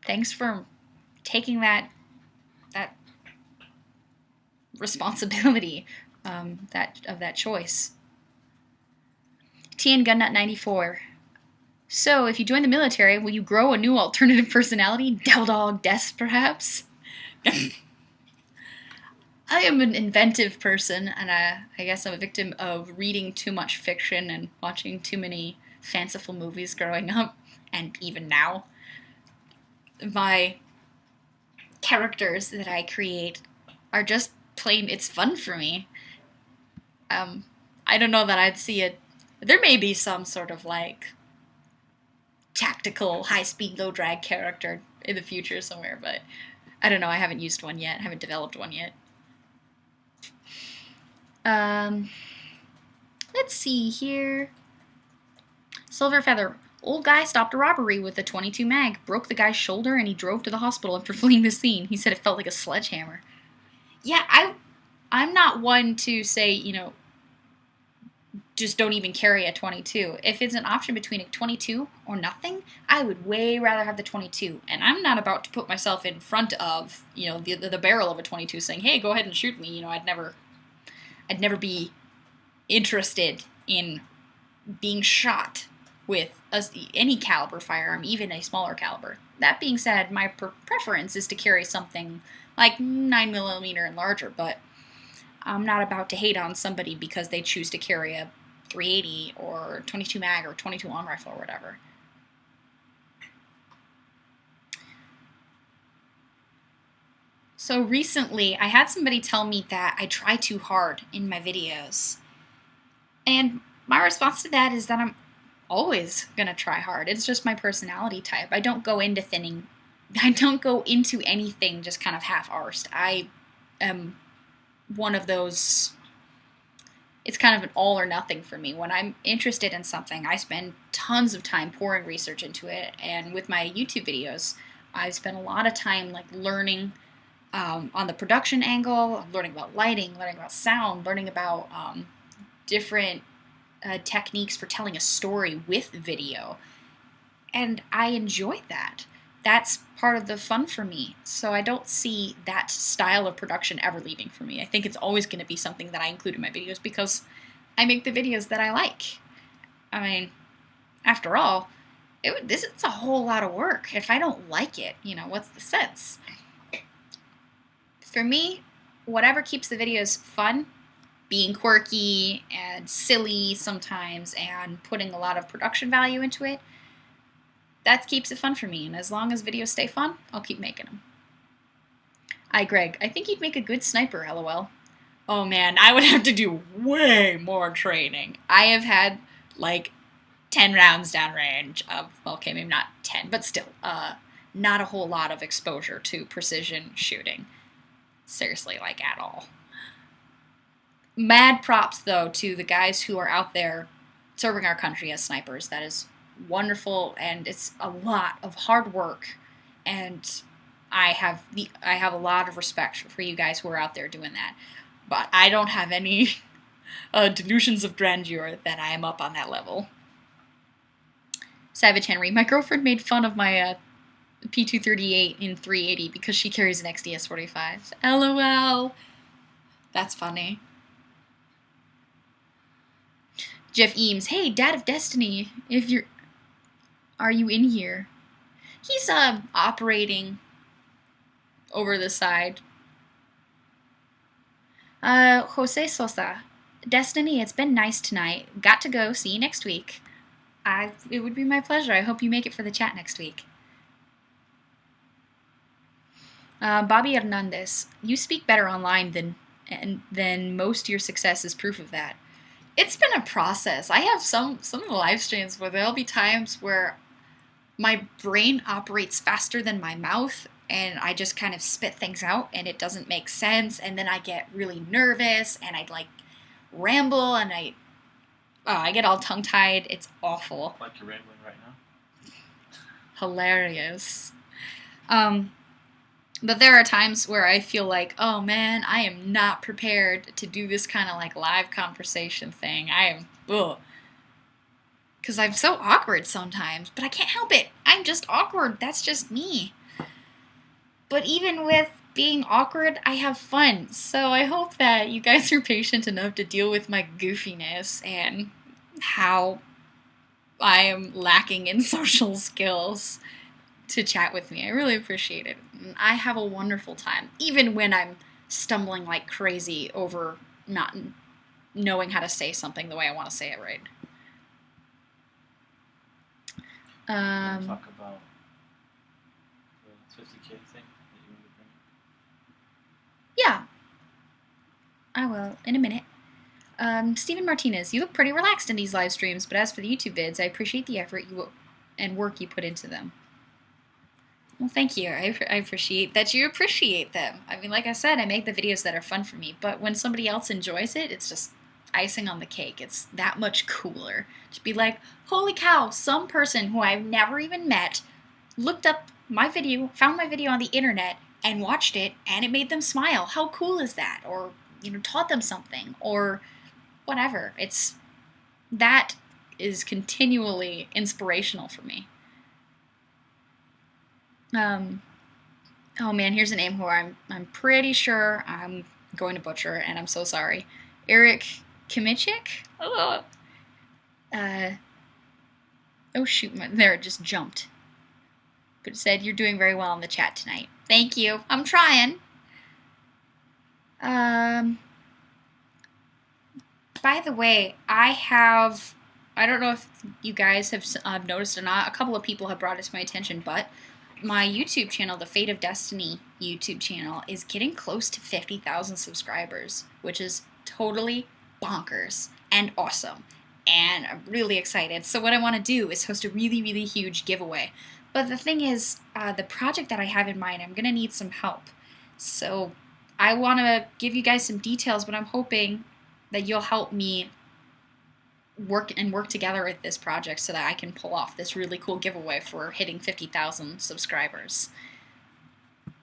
Thanks for taking that responsibility of that choice. TN Gunnut 94. So, if you join the military, will you grow a new alternative personality? Devil Dog Des, perhaps? I am an inventive person, and I guess I'm a victim of reading too much fiction and watching too many fanciful movies growing up, and even now. My characters that I create are just plain, it's fun for me. I don't know that I'd see it. There may be some sort of like tactical, high-speed, low-drag character in the future somewhere, but I don't know. I haven't used one yet. I haven't developed one yet. Let's see here. Silver Feather. Old guy stopped a robbery with a .22 mag, broke the guy's shoulder, and he drove to the hospital after fleeing the scene. He said it felt like a sledgehammer. Yeah, I'm not one to say, just don't even carry a .22. If it's an option between a .22 or nothing, I would way rather have the .22. And I'm not about to put myself in front of, the barrel of a .22 saying, hey, go ahead and shoot me. I'd never be interested in being shot with any caliber firearm, even a smaller caliber. That being said, my preference is to carry something like 9mm and larger, but I'm not about to hate on somebody because they choose to carry a 380 or 22 mag or 22 long rifle or whatever. So recently, I had somebody tell me that I try too hard in my videos. And my response to that is that I'm always going to try hard. It's just my personality type. I don't go into anything just kind of half-arsed. I am one of those, it's kind of an all or nothing for me. When I'm interested in something, I spend tons of time pouring research into it. And with my YouTube videos, I've spent a lot of time like learning on the production angle, learning about lighting, learning about sound, learning about different techniques for telling a story with video. And I enjoy that. That's part of the fun for me. So I don't see that style of production ever leaving for me. I think it's always going to be something that I include in my videos because I make the videos that I like. I mean, after all, this is a whole lot of work. If I don't like it, what's the sense? For me, whatever keeps the videos fun, being quirky and silly sometimes and putting a lot of production value into it, that keeps it fun for me. And as long as videos stay fun, I'll keep making them. Greg, I think you'd make a good sniper, LOL. Oh man, I would have to do way more training. I have had like 10 rounds downrange of, well, okay, maybe not 10, but still, not a whole lot of exposure to precision shooting. Seriously, like at all. Mad props, though, to the guys who are out there serving our country as snipers. That is wonderful, and it's a lot of hard work, and I have a lot of respect for you guys who are out there doing that. But I don't have any delusions of grandeur that I am up on that level. Savage Henry, my girlfriend made fun of my P238 in 380 because she carries an XDS-45. LOL. That's funny. Jeff Eames, hey, Dad of Destiny, if you're... are you in here? He's operating over the side. Jose Sosa. Destinee, it's been nice tonight. Got to go. See you next week. It would be my pleasure. I hope you make it for the chat next week. Bobby Hernandez. You speak better online than most. Your success is proof of that. It's been a process. I have some of the live streams where there'll be times where my brain operates faster than my mouth, and I just kind of spit things out, and it doesn't make sense, and then I get really nervous, and I like ramble, and I get all tongue-tied. It's awful. Like you're rambling right now. Hilarious. But there are times where I feel like, oh man, I am not prepared to do this kind of like live conversation thing. Because I'm so awkward sometimes, but I can't help it. I'm just awkward. That's just me. But even with being awkward, I have fun. So I hope that you guys are patient enough to deal with my goofiness and how I am lacking in social skills to chat with me. I really appreciate it. I have a wonderful time, even when I'm stumbling like crazy over not knowing how to say something the way I want to say it right. Talk about the 50K thing that you want to bring. Yeah, I will in a minute. Steven Martinez, you look pretty relaxed in these live streams, but as for the YouTube vids, I appreciate the effort and work you put into them. Well, thank you. I appreciate that you appreciate them. I mean, like I said, I make the videos that are fun for me, but when somebody else enjoys it, it's just icing on the cake. It's that much cooler to be like, holy cow, some person who I've never even met looked up my video, found my video on the internet, and watched it, and it made them smile. How cool is that? Or, taught them something, or whatever. That is continually inspirational for me. Oh man, here's a name who I'm pretty sure I'm going to butcher, and I'm so sorry. Eric Kimichik? Oh shoot, there, it just jumped. But it said, you're doing very well in the chat tonight. Thank you. I'm trying. By the way, I don't know if you guys have noticed or not, a couple of people have brought it to my attention, but my YouTube channel, the FateofDestinee YouTube channel, is getting close to 50,000 subscribers, which is totally bonkers and awesome. And I'm really excited. So what I want to do is host a really, really huge giveaway. But the thing is, the project that I have in mind, I'm going to need some help. So I want to give you guys some details, but I'm hoping that you'll help me work together with this project so that I can pull off this really cool giveaway for hitting 50,000 subscribers.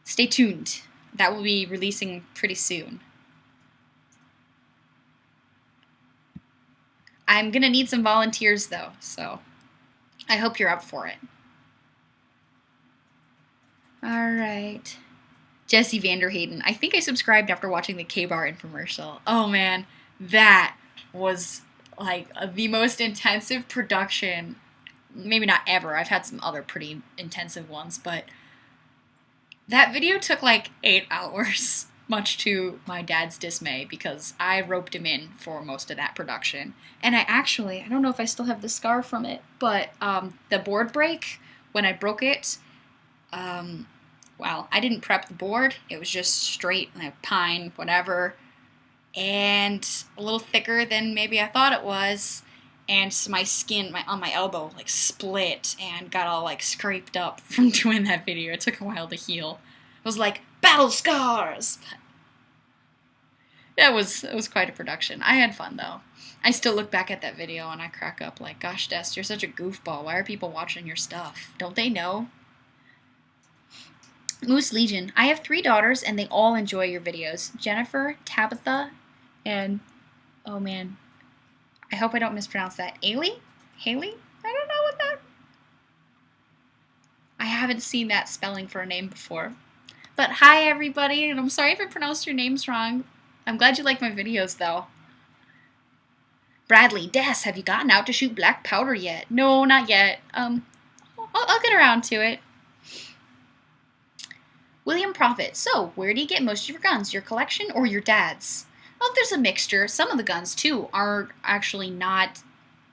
Stay tuned. That will be releasing pretty soon. I'm going to need some volunteers though, so I hope you're up for it. Alright. Jesse Vanderhayden. I think I subscribed after watching the K-Bar infomercial. Oh man, that was like the most intensive production, maybe not ever. I've had some other pretty intensive ones, but that video took like 8 hours, much to my dad's dismay, because I roped him in for most of that production. And I don't know if I still have the scar from it, but the board break, when I broke it, well, I didn't prep the board. It was just straight, like pine, whatever, and a little thicker than maybe I thought it was. And so my skin on my elbow like split and got all like scraped up from doing that video. It took a while to heal. It was like battle scars. It was quite a production. I had fun though. I still look back at that video and I crack up like, gosh, Des, you're such a goofball. Why are people watching your stuff? Don't they know? Moose Legion. I have 3 daughters and they all enjoy your videos. Jennifer, Tabitha, and oh man, I hope I don't mispronounce that. Haley? I don't know what that... I haven't seen that spelling for a name before. But hi everybody, and I'm sorry if I pronounced your names wrong. I'm glad you like my videos though. Bradley, Des, have you gotten out to shoot black powder yet? No, not yet. I'll get around to it. William Prophet. So, where do you get most of your guns? Your collection or your dad's? Well, there's a mixture. Some of the guns, too, are actually not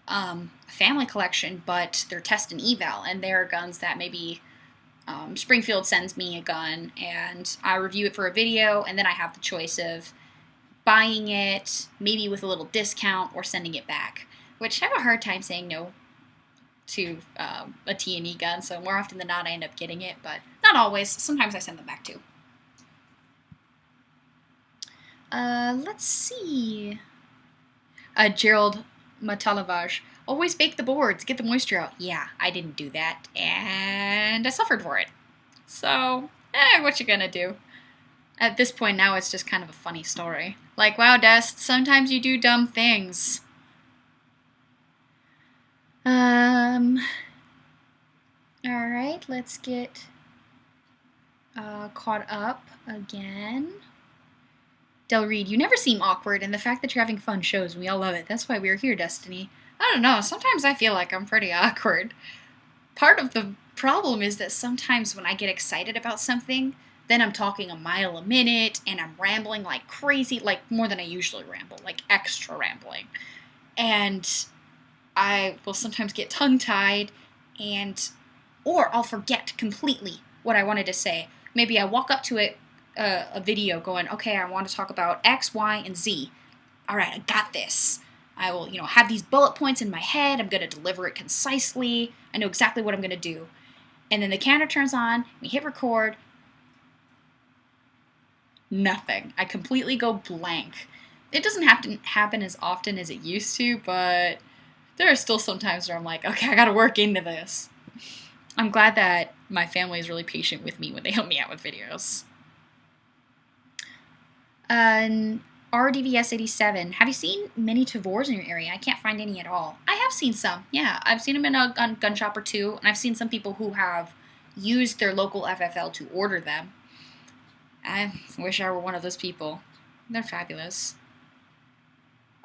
a family collection, but they're test and eval, and they're guns that maybe Springfield sends me a gun, and I review it for a video, and then I have the choice of buying it, maybe with a little discount, or sending it back, which I have a hard time saying no to a T&E gun, so more often than not I end up getting it, but not always. Sometimes I send them back too. Let's see. Gerald Matalavage. Always bake the boards, get the moisture out. Yeah, I didn't do that, and I suffered for it. So, what you gonna do? At this point now, it's just kind of a funny story. Like, wow, Dest, sometimes you do dumb things. Alright, let's get caught up again. Del Reed, you never seem awkward, and the fact that you're having fun shows. We all love it. That's why we're here, Destinee. I don't know, sometimes I feel like I'm pretty awkward. Part of the problem is that sometimes when I get excited about something, then I'm talking a mile a minute, and I'm rambling like crazy, like more than I usually ramble, like extra rambling. And I will sometimes get tongue-tied, or I'll forget completely what I wanted to say. Maybe I walk up to a video going, okay, I want to talk about X, Y, and Z. All right, I got this. I will, have these bullet points in my head. I'm going to deliver it concisely. I know exactly what I'm going to do. And then the camera turns on, we hit record. Nothing. I completely go blank. It doesn't happen as often as it used to, but there are still some times where I'm like, okay, I got to work into this. I'm glad that my family is really patient with me when they help me out with videos. RDVS87. Have you seen many Tavors in your area? I can't find any at all. I have seen some. Yeah, I've seen them in a gun shop or two, and I've seen some people who have used their local FFL to order them. I wish I were one of those people. They're fabulous.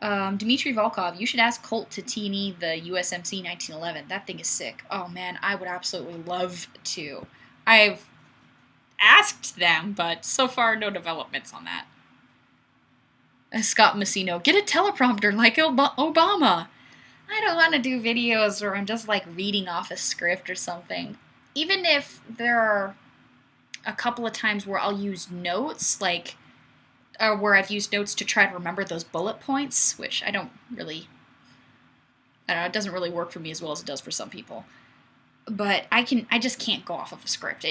Dmitry Volkov, you should ask Colt to T&E the USMC 1911. That thing is sick. Oh man, I would absolutely love to. I've asked them, but so far no developments on that. Scott Messino, get a teleprompter like Obama. I don't want to do videos where I'm just like reading off a script or something. Even if there are a couple of times where I'll use notes, like where I've used notes to try to remember those bullet points, which I don't know, it doesn't really work for me as well as it does for some people. But I just can't go off of a script.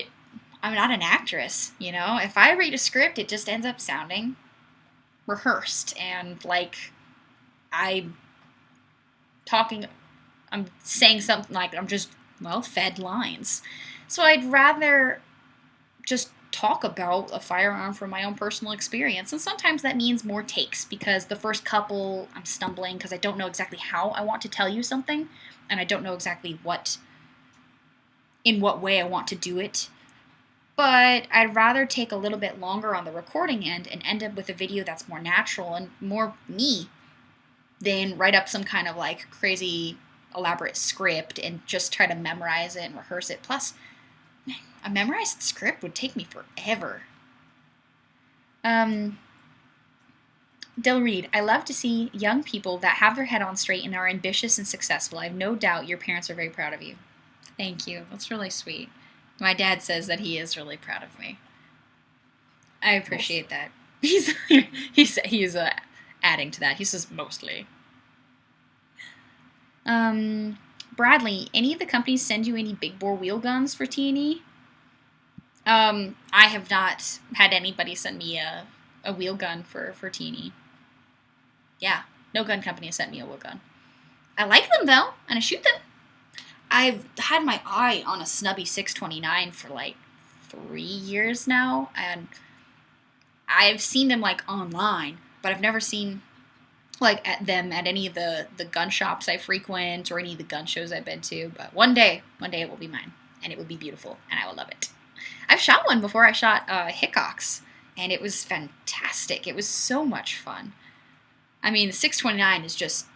I'm not an actress, If I read a script, it just ends up sounding rehearsed, and like I'm saying something like I'm just, fed lines. So I'd rather just talk about a firearm from my own personal experience, and sometimes that means more takes, because the first couple I'm stumbling because I don't know exactly how I want to tell you something, and I don't know exactly in what way I want to do it. But I'd rather take a little bit longer on the recording end and end up with a video that's more natural and more me than write up some kind of like crazy elaborate script and just try to memorize it and rehearse it. Plus, a memorized script would take me forever. Del Reed, I love to see young people that have their head on straight and are ambitious and successful. I have no doubt your parents are very proud of you. Thank you. That's really sweet. My dad says that he is really proud of me. I appreciate that. He's adding to that. He says mostly. Bradley, any of the companies send you any big bore wheel guns for T&E? I have not had anybody send me a wheel gun for T&E. Yeah, no gun company has sent me a wheel gun. I like them though, and I shoot them. I've had my eye on a snubby 629 for like 3 years now, and I've seen them like online, but I've never seen like at any of the gun shops I frequent or any of the gun shows I've been to. But one day it will be mine, and it will be beautiful, and I will love it. I've shot one before. I shot Hickox, and it was fantastic. It was so much fun. I mean, the 629 is just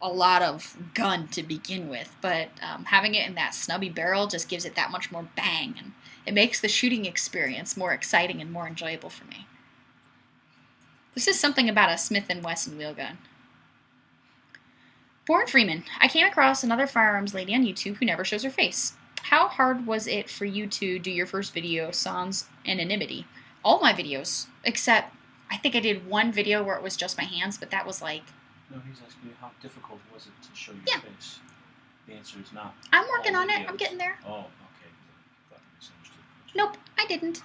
a lot of gun to begin with, but having it in that snubby barrel just gives it that much more bang, and it makes the shooting experience more exciting and more enjoyable for me. This is something about a Smith & Wesson wheel gun. Born Freeman, I came across another firearms lady on YouTube who never shows her face. How hard was it for you to do your first video sans anonymity? All my videos, except I think I did one video where it was just my hands, but that was like... No, he's asking you how difficult was it to show your face? The answer is not. I'm working on it. I'm getting there. Oh, okay. I thought you misunderstood. Nope, I didn't.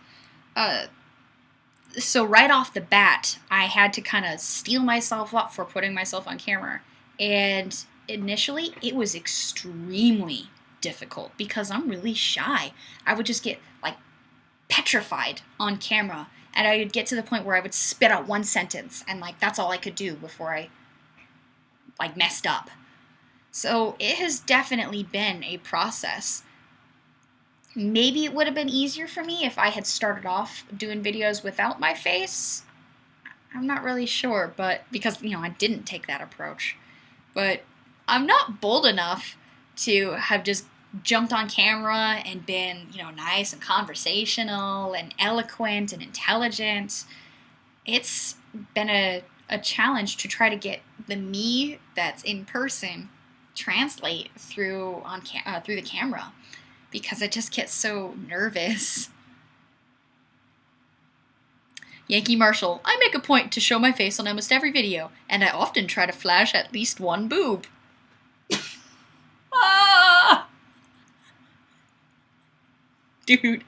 So right off the bat, I had to kind of steel myself up for putting myself on camera. And initially, it was extremely difficult because I'm really shy. I would just get, like, petrified on camera. And I would get to the point where I would spit out one sentence. And, like, that's all I could do before I, like, messed up. So it has definitely been a process. Maybe it would have been easier for me if I had started off doing videos without my face. I'm not really sure, but because, you know, I didn't take that approach. But I'm not bold enough to have just jumped on camera and been, you know, nice and conversational and eloquent and intelligent. It's been a challenge to try to get the me that's in person translate through the camera, because I just get so nervous. Yankee Marshall, I make a point to show my face on almost every video, and I often try to flash at least one boob. Ah! Dude.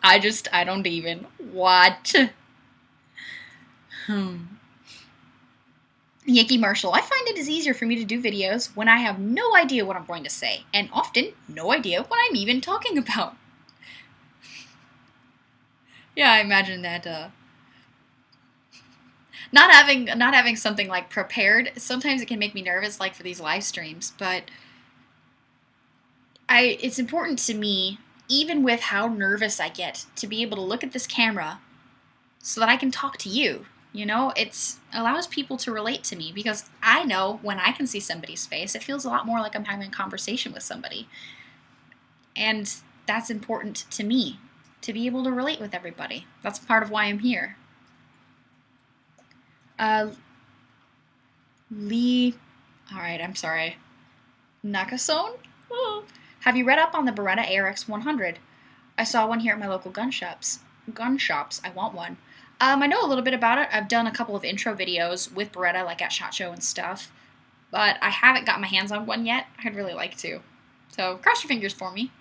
I don't even. What? Yankee Marshall, I find it is easier for me to do videos when I have no idea what I'm going to say, and often no idea what I'm even talking about. Yeah, I imagine that, not having something, like, prepared, sometimes it can make me nervous, like, for these live streams, but it's important to me, even with how nervous I get, to be able to look at this camera so that I can talk to you. You know, it allows people to relate to me, because I know when I can see somebody's face, it feels a lot more like I'm having a conversation with somebody. And that's important to me, to be able to relate with everybody. That's part of why I'm here. Lee, alright, I'm sorry. Nakasone? Oh. Have you read up on the Beretta ARX 100? I saw one here at my local gun shops. I want one. I know a little bit about it. I've done a couple of intro videos with Beretta, like at SHOT Show and stuff, but I haven't got my hands on one yet. I'd really like to. So cross your fingers for me.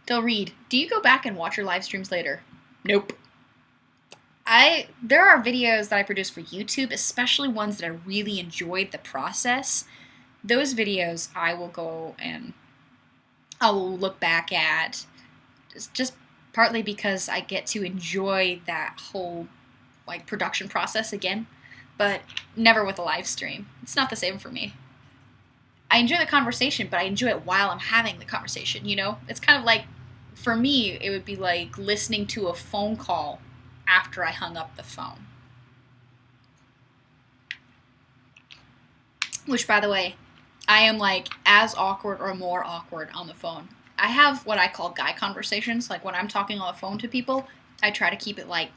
Del Reed, do you go back and watch your live streams later? Nope. There are videos that I produce for YouTube, especially ones that I really enjoyed the process. Those videos I will go and I will look back at, just partly because I get to enjoy that whole, like, production process again, but never with a live stream. It's not the same for me. I enjoy the conversation, but I enjoy it while I'm having the conversation, you know? It's kind of like, for me, it would be like listening to a phone call after I hung up the phone. Which, by the way, I am, like, as awkward or more awkward on the phone. I have what I call guy conversations. Like, when I'm talking on the phone to people, I try to keep it, like,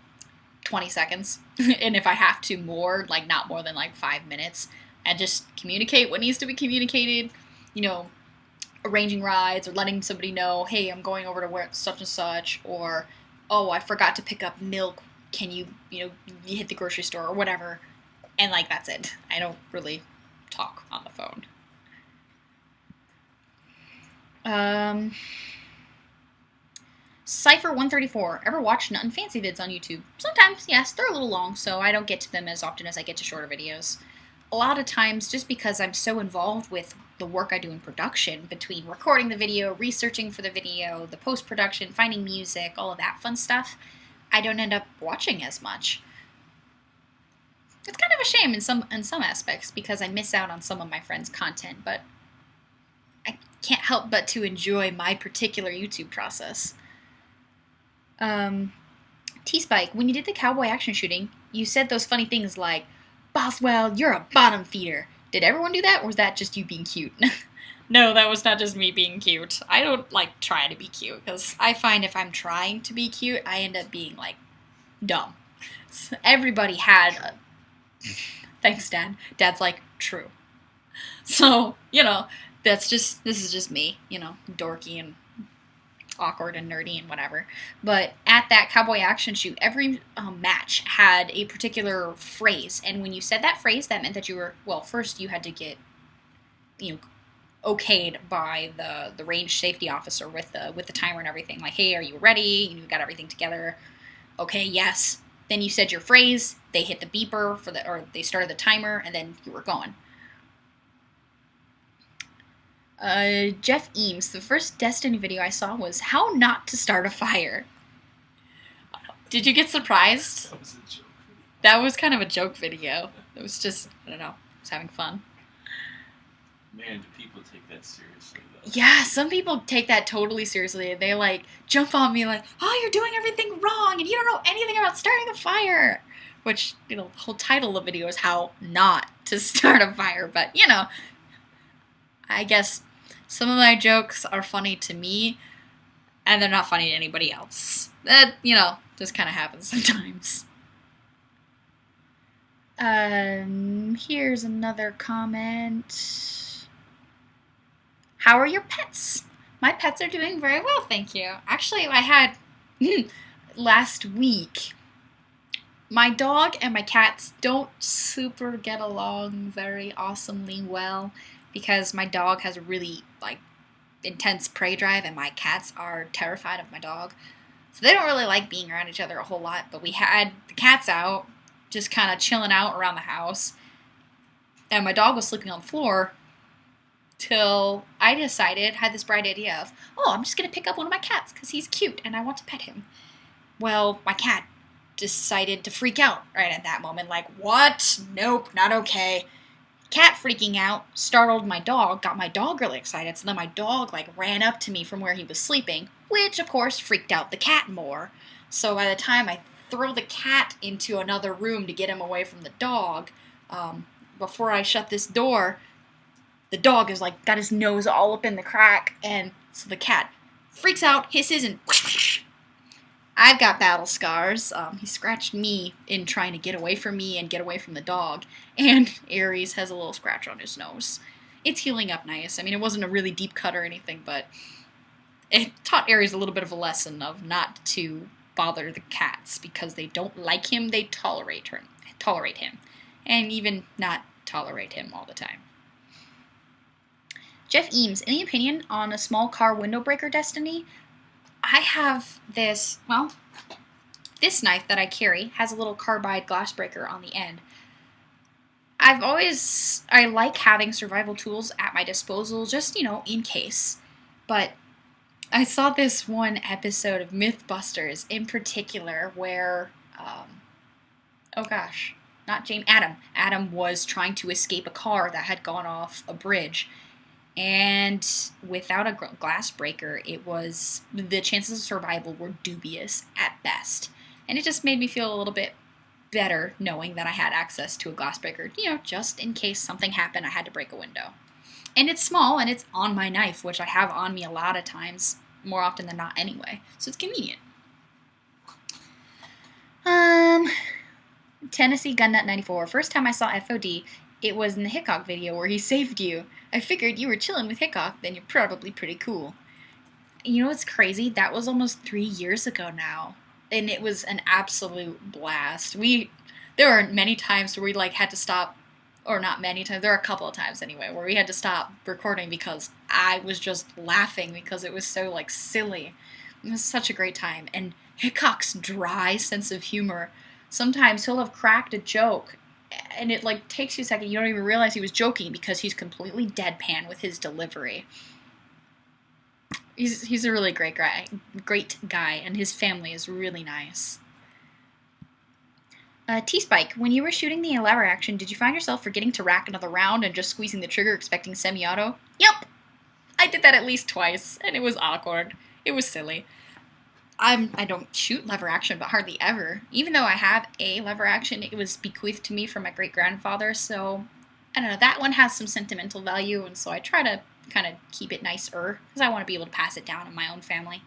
20 seconds. And if I have to more, like, not more than, like, 5 minutes. And just communicate what needs to be communicated. You know, arranging rides or letting somebody know, hey, I'm going over to where such and such. Or, oh, I forgot to pick up milk. Can you hit the grocery store or whatever. And, like, that's it. I don't really talk on the phone. Cypher134. Ever watch Nothing Fancy vids on YouTube? Sometimes, yes. They're a little long, so I don't get to them as often as I get to shorter videos. A lot of times, just because I'm so involved with the work I do in production, between recording the video, researching for the video, the post-production, finding music, all of that fun stuff, I don't end up watching as much. It's kind of a shame in some aspects, because I miss out on some of my friends' content, but I can't help but to enjoy my particular YouTube process. T-Spike, when you did the cowboy action shooting, you said those funny things like, Boswell, you're a bottom feeder. Did everyone do that, or was that just you being cute? No, that was not just me being cute. I don't, like, try to be cute, because I find if I'm trying to be cute, I end up being, like, dumb. So everybody had a... Thanks, Dad. Dad's like, true. So, this is just me, dorky and awkward and nerdy and whatever. But at that cowboy action shoot, every match had a particular phrase, and when you said that phrase, that meant that you were, well, first you had to get, okayed by the range safety officer with the timer and everything. Like, hey, are you ready? You got everything together. Okay, yes. Then you said your phrase. They hit the beeper or they started the timer, and then you were going. Jeff Eames, the first Destiny video I saw was how not to start a fire. Did you get surprised? That was a joke video. That was kind of a joke video. It was just, I don't know, I was having fun. Man, do people take that seriously, though? Yeah, some people take that totally seriously. They, like, jump on me like, oh, you're doing everything wrong, and you don't know anything about starting a fire. Which, the whole title of the video is how not to start a fire. But, I guess some of my jokes are funny to me, and they're not funny to anybody else. That, just kind of happens sometimes. Here's another comment. How are your pets? My pets are doing very well, thank you. Actually, I had last week. My dog and my cats don't super get along very awesomely well because my dog has a really, intense prey drive and my cats are terrified of my dog. So they don't really like being around each other a whole lot, but we had the cats out, just kind of chilling out around the house, and my dog was sleeping on the floor till I had this bright idea of, I'm just going to pick up one of my cats because he's cute and I want to pet him. Well, my cat decided to freak out right at that moment, like, what? Nope, not okay. Cat freaking out startled my dog, got my dog really excited, so then my dog, ran up to me from where he was sleeping, which, of course, freaked out the cat more. So by the time I throw the cat into another room to get him away from the dog, before I shut this door, the dog is, got his nose all up in the crack, and so the cat freaks out, hisses, and I've got battle scars. He scratched me in trying to get away from me and get away from the dog, and Aries has a little scratch on his nose. It's healing up nice. I mean, it wasn't a really deep cut or anything, but it taught Aries a little bit of a lesson of not to bother the cats because they don't like him, they tolerate him, and even not tolerate him all the time. Jeff Eames, any opinion on a small car window breaker Destiny? I have this knife that I carry has a little carbide glass breaker on the end. I like having survival tools at my disposal, just, in case. But I saw this one episode of Mythbusters in particular where, Adam was trying to escape a car that had gone off a bridge. And without a glass breaker, the chances of survival were dubious at best. And it just made me feel a little bit better knowing that I had access to a glass breaker, just in case something happened, I had to break a window. And it's small, and it's on my knife, which I have on me a lot of times, more often than not anyway, so it's convenient. Tennessee Gunnut 94. First time I saw FOD, it was in the Hickok video where he saved you. I figured you were chilling with Hickok, then you're probably pretty cool. You know what's crazy? That was almost 3 years ago now. And it was an absolute blast. There were many times where we had to stop, or not many times, there are a couple of times anyway, where we had to stop recording because I was just laughing because it was so silly. It was such a great time. And Hickok's dry sense of humor, sometimes he'll have cracked a joke and it takes you a second, you don't even realize he was joking because he's completely deadpan with his delivery. He's a really great guy, and his family is really nice. T-Spike, when you were shooting the Elaborate action, did you find yourself forgetting to rack another round and just squeezing the trigger expecting semi-auto? Yep! I did that at least twice, and it was awkward. It was silly. I don't shoot lever action, but hardly ever. Even though I have a lever action, it was bequeathed to me from my great-grandfather, so I don't know, that one has some sentimental value, and so I try to kind of keep it nicer, because I want to be able to pass it down in my own family.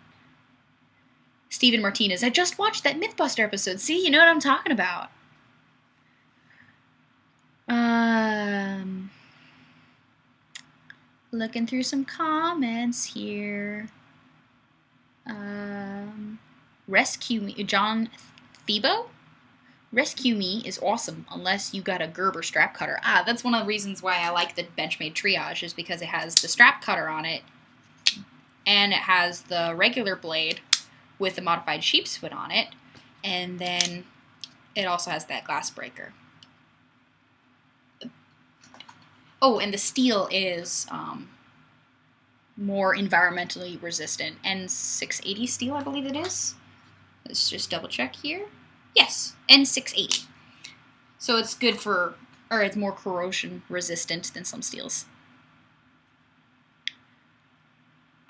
Steven Martinez, I just watched that Mythbuster episode. See, you know what I'm talking about. Looking through some comments here. Rescue Me, John Thebo? Rescue Me is awesome, unless you got a Gerber strap cutter. That's one of the reasons why I like the Benchmade Triage, is because it has the strap cutter on it, and it has the regular blade with the modified sheep's foot on it, and then it also has that glass breaker. Oh, and the steel is more environmentally resistant. N680 steel, I believe it is. Let's just double check here. Yes, N680. So it's good for, or it's more corrosion resistant than some steels.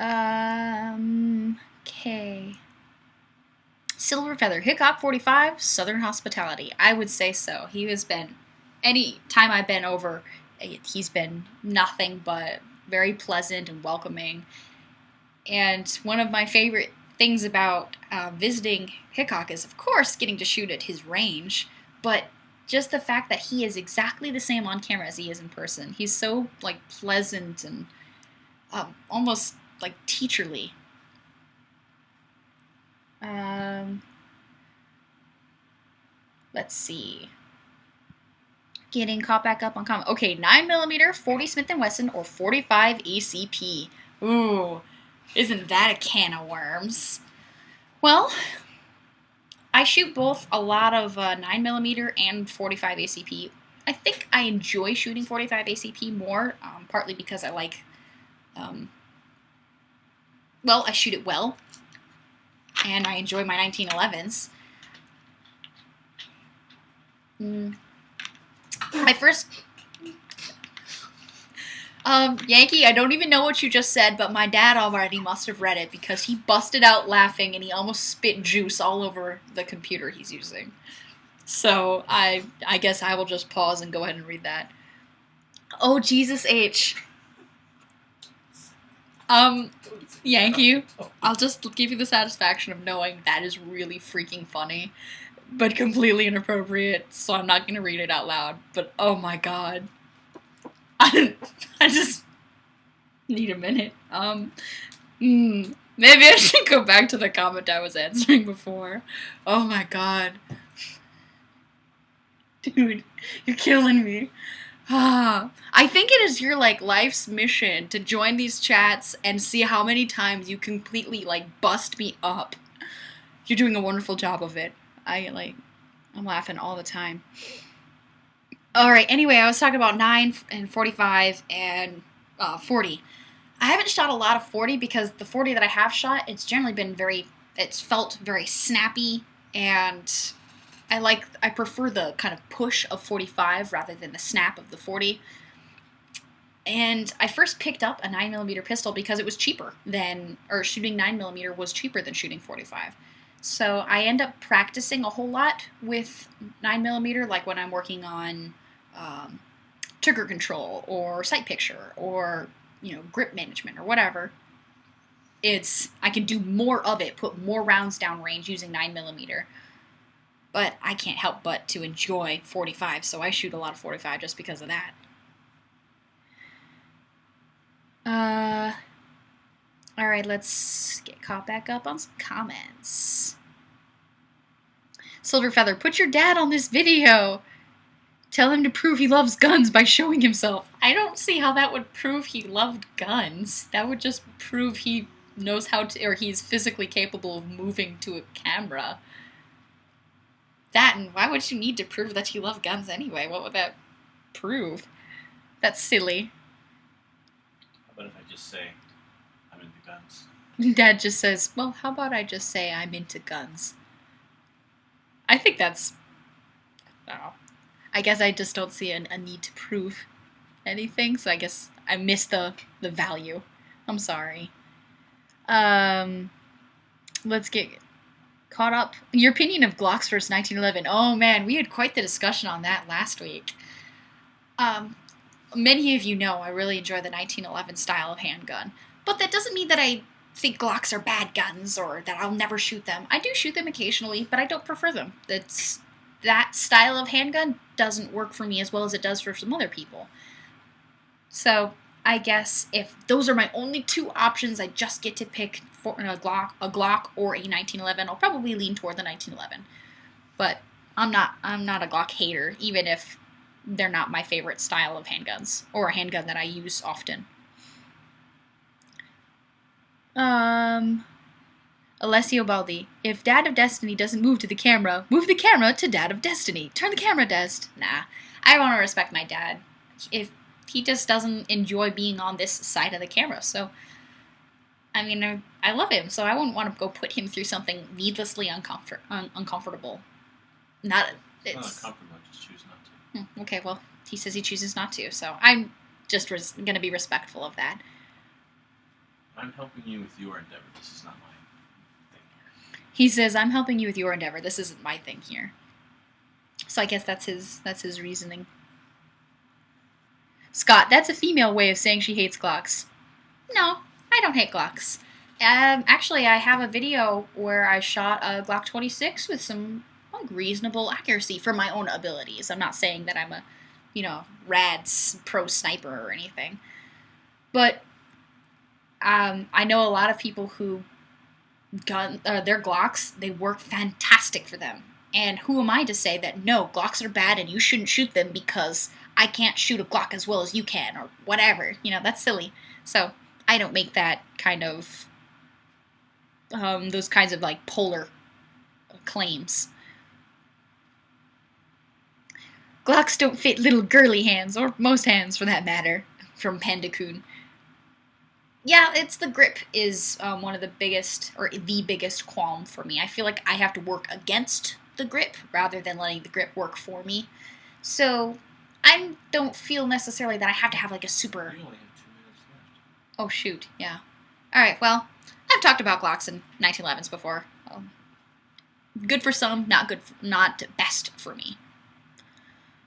Okay. Silver Feather, Hickok 45, Southern Hospitality. I would say so. He has been, any time I've been over, he's been nothing but very pleasant and welcoming. And one of my favorite things about visiting Hickok is, of course, getting to shoot at his range, but just the fact that he is exactly the same on camera as he is in person. He's so, like, pleasant and almost, like, teacherly. Let's see. Getting caught back up on comment. Okay, 9mm, 40 Smith & Wesson, or 45 ACP. Ooh, isn't that a can of worms? Well, I shoot both a lot of 9mm and 45 ACP. I think I enjoy shooting 45 ACP more, partly because I like, well, I shoot it well, and I enjoy my 1911s. My first... Yankee, I don't even know what you just said, but my dad already must have read it, because he busted out laughing and he almost spit juice all over the computer he's using. So, I guess I will just pause and go ahead and read that. Oh, Jesus H. Yankee, I'll just give you the satisfaction of knowing that is really freaking funny, but completely inappropriate, so I'm not gonna read it out loud, but oh my god. I just need a minute. Maybe I should go back to the comment I was answering before. Oh my god. Dude, you're killing me. I think it is your, like, life's mission to join these chats and see how many times you completely, like, bust me up. You're doing a wonderful job of it. I'm laughing all the time. Alright, anyway, I was talking about 9 and 45 and 40. I haven't shot a lot of 40 because the 40 that I have shot, it's generally been it's felt very snappy, and I prefer the kind of push of 45 rather than the snap of the 40. And I first picked up a 9mm pistol because it was cheaper shooting 9mm was cheaper than shooting 45. So I end up practicing a whole lot with 9mm, like when I'm working on trigger control or sight picture or, grip management or whatever. I can do more of it, put more rounds down range using 9mm. But I can't help but to enjoy 45, so I shoot a lot of 45 just because of that. Alright, let's get caught back up on some comments. Silver Feather, put your dad on this video! Tell him to prove he loves guns by showing himself. I don't see how that would prove he loved guns. That would just prove he knows how to, or he's physically capable of moving to a camera. That, and why would you need to prove that you love guns anyway? What would that prove? That's silly. How about if I just say I'm into guns? Dad just says, well, how about I just say I'm into guns? I think that's... I guess I just don't see a need to prove anything, so I guess I missed the value. I'm sorry. Let's get caught up. Your opinion of Glocks versus 1911. Oh man, we had quite the discussion on that last week. Many of you know I really enjoy the 1911 style of handgun, but that doesn't mean that I think Glocks are bad guns or that I'll never shoot them. I do shoot them occasionally, but I don't prefer them. That style of handgun doesn't work for me as well as it does for some other people. So I guess if those are my only two options, I just get to pick for a Glock or a 1911. I'll probably lean toward the 1911, but I'm not a Glock hater, even if they're not my favorite style of handguns or a handgun that I use often. Alessio Baldi. If Dad of Destiny doesn't move the camera to Dad of Destiny. Turn the camera, Dest. Nah, I want to respect my dad. If he just doesn't enjoy being on this side of the camera, so I mean, I love him, so I wouldn't want to go put him through something needlessly uncomfortable. It's not uncomfortable, just choose not to. Okay, well, he says he chooses not to, so I'm just going to be respectful of that. I'm helping you with your endeavor. This is not my thing here. He says, I'm helping you with your endeavor. This isn't my thing here. So I guess that's his reasoning. Scott, that's a female way of saying she hates Glocks. No, I don't hate Glocks. Actually, I have a video where I shot a Glock 26 with some reasonable accuracy for my own abilities. I'm not saying that I'm a, rad pro sniper or anything. But I know a lot of people who their Glocks, they work fantastic for them. And who am I to say that, no, Glocks are bad and you shouldn't shoot them because I can't shoot a Glock as well as you can, or whatever. That's silly. So I don't make that kind of, those kinds of, polar claims. Glocks don't fit little girly hands, or most hands for that matter, from Panda-kun. Yeah, it's the grip is one of the biggest, or the biggest qualm for me. I feel like I have to work against the grip rather than letting the grip work for me. So I don't feel necessarily that I have to have a super... You only have 2 minutes left. Oh, shoot, yeah. Alright, well, I've talked about Glocks and 1911s before. Good for some, not best for me.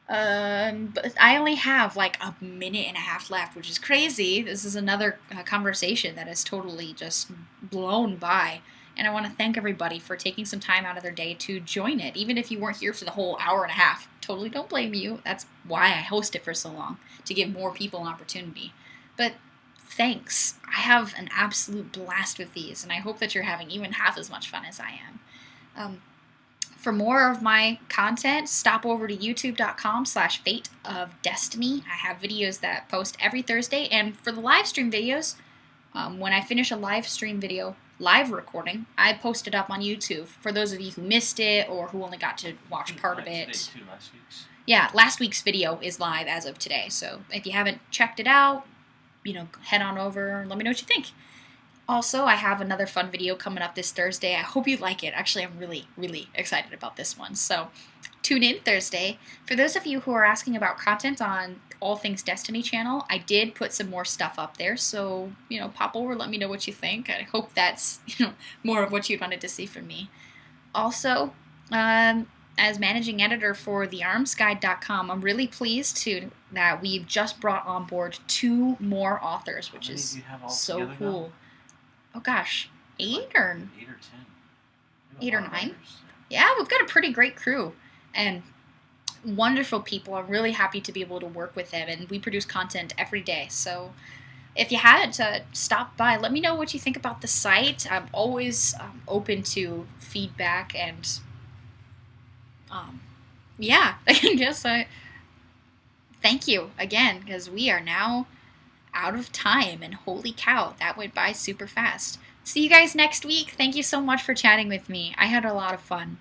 But I only have a minute and a half left, which is crazy. This is another conversation that is totally just blown by. And I want to thank everybody for taking some time out of their day to join it. Even if you weren't here for the whole hour and a half, totally don't blame you. That's why I host it for so long, to give more people an opportunity. But thanks. I have an absolute blast with these, and I hope that you're having even half as much fun as I am. For more of my content, stop over to youtube.com/FateofDestinee. I have videos that post every Thursday, and for the live stream videos, when I finish a live stream video, live recording, I post it up on YouTube. For those of you who missed it or who only got to watch part of it. Today too, last week's. Yeah, last week's video is live as of today, so if you haven't checked it out, head on over and let me know what you think. Also, I have another fun video coming up this Thursday. I hope you like it. Actually, I'm really, really excited about this one. So, tune in Thursday. For those of you who are asking about content on All Things Destiny channel, I did put some more stuff up there. So, pop over, let me know what you think. I hope that's, more of what you wanted to see from me. Also, as managing editor for thearmsguide.com, I'm really pleased that we've just brought on board 2 more authors, which is so cool. Now? Oh gosh, 8 or 10. 8 or 9? Yeah, we've got a pretty great crew and wonderful people. I'm really happy to be able to work with them, and we produce content every day. So if you haven't, stop by. Let me know what you think about the site. I'm always open to feedback, and yeah, I guess thank you again, because we are now out of time, and holy cow, that went by super fast. See you guys next week. Thank you so much for chatting with me. I had a lot of fun.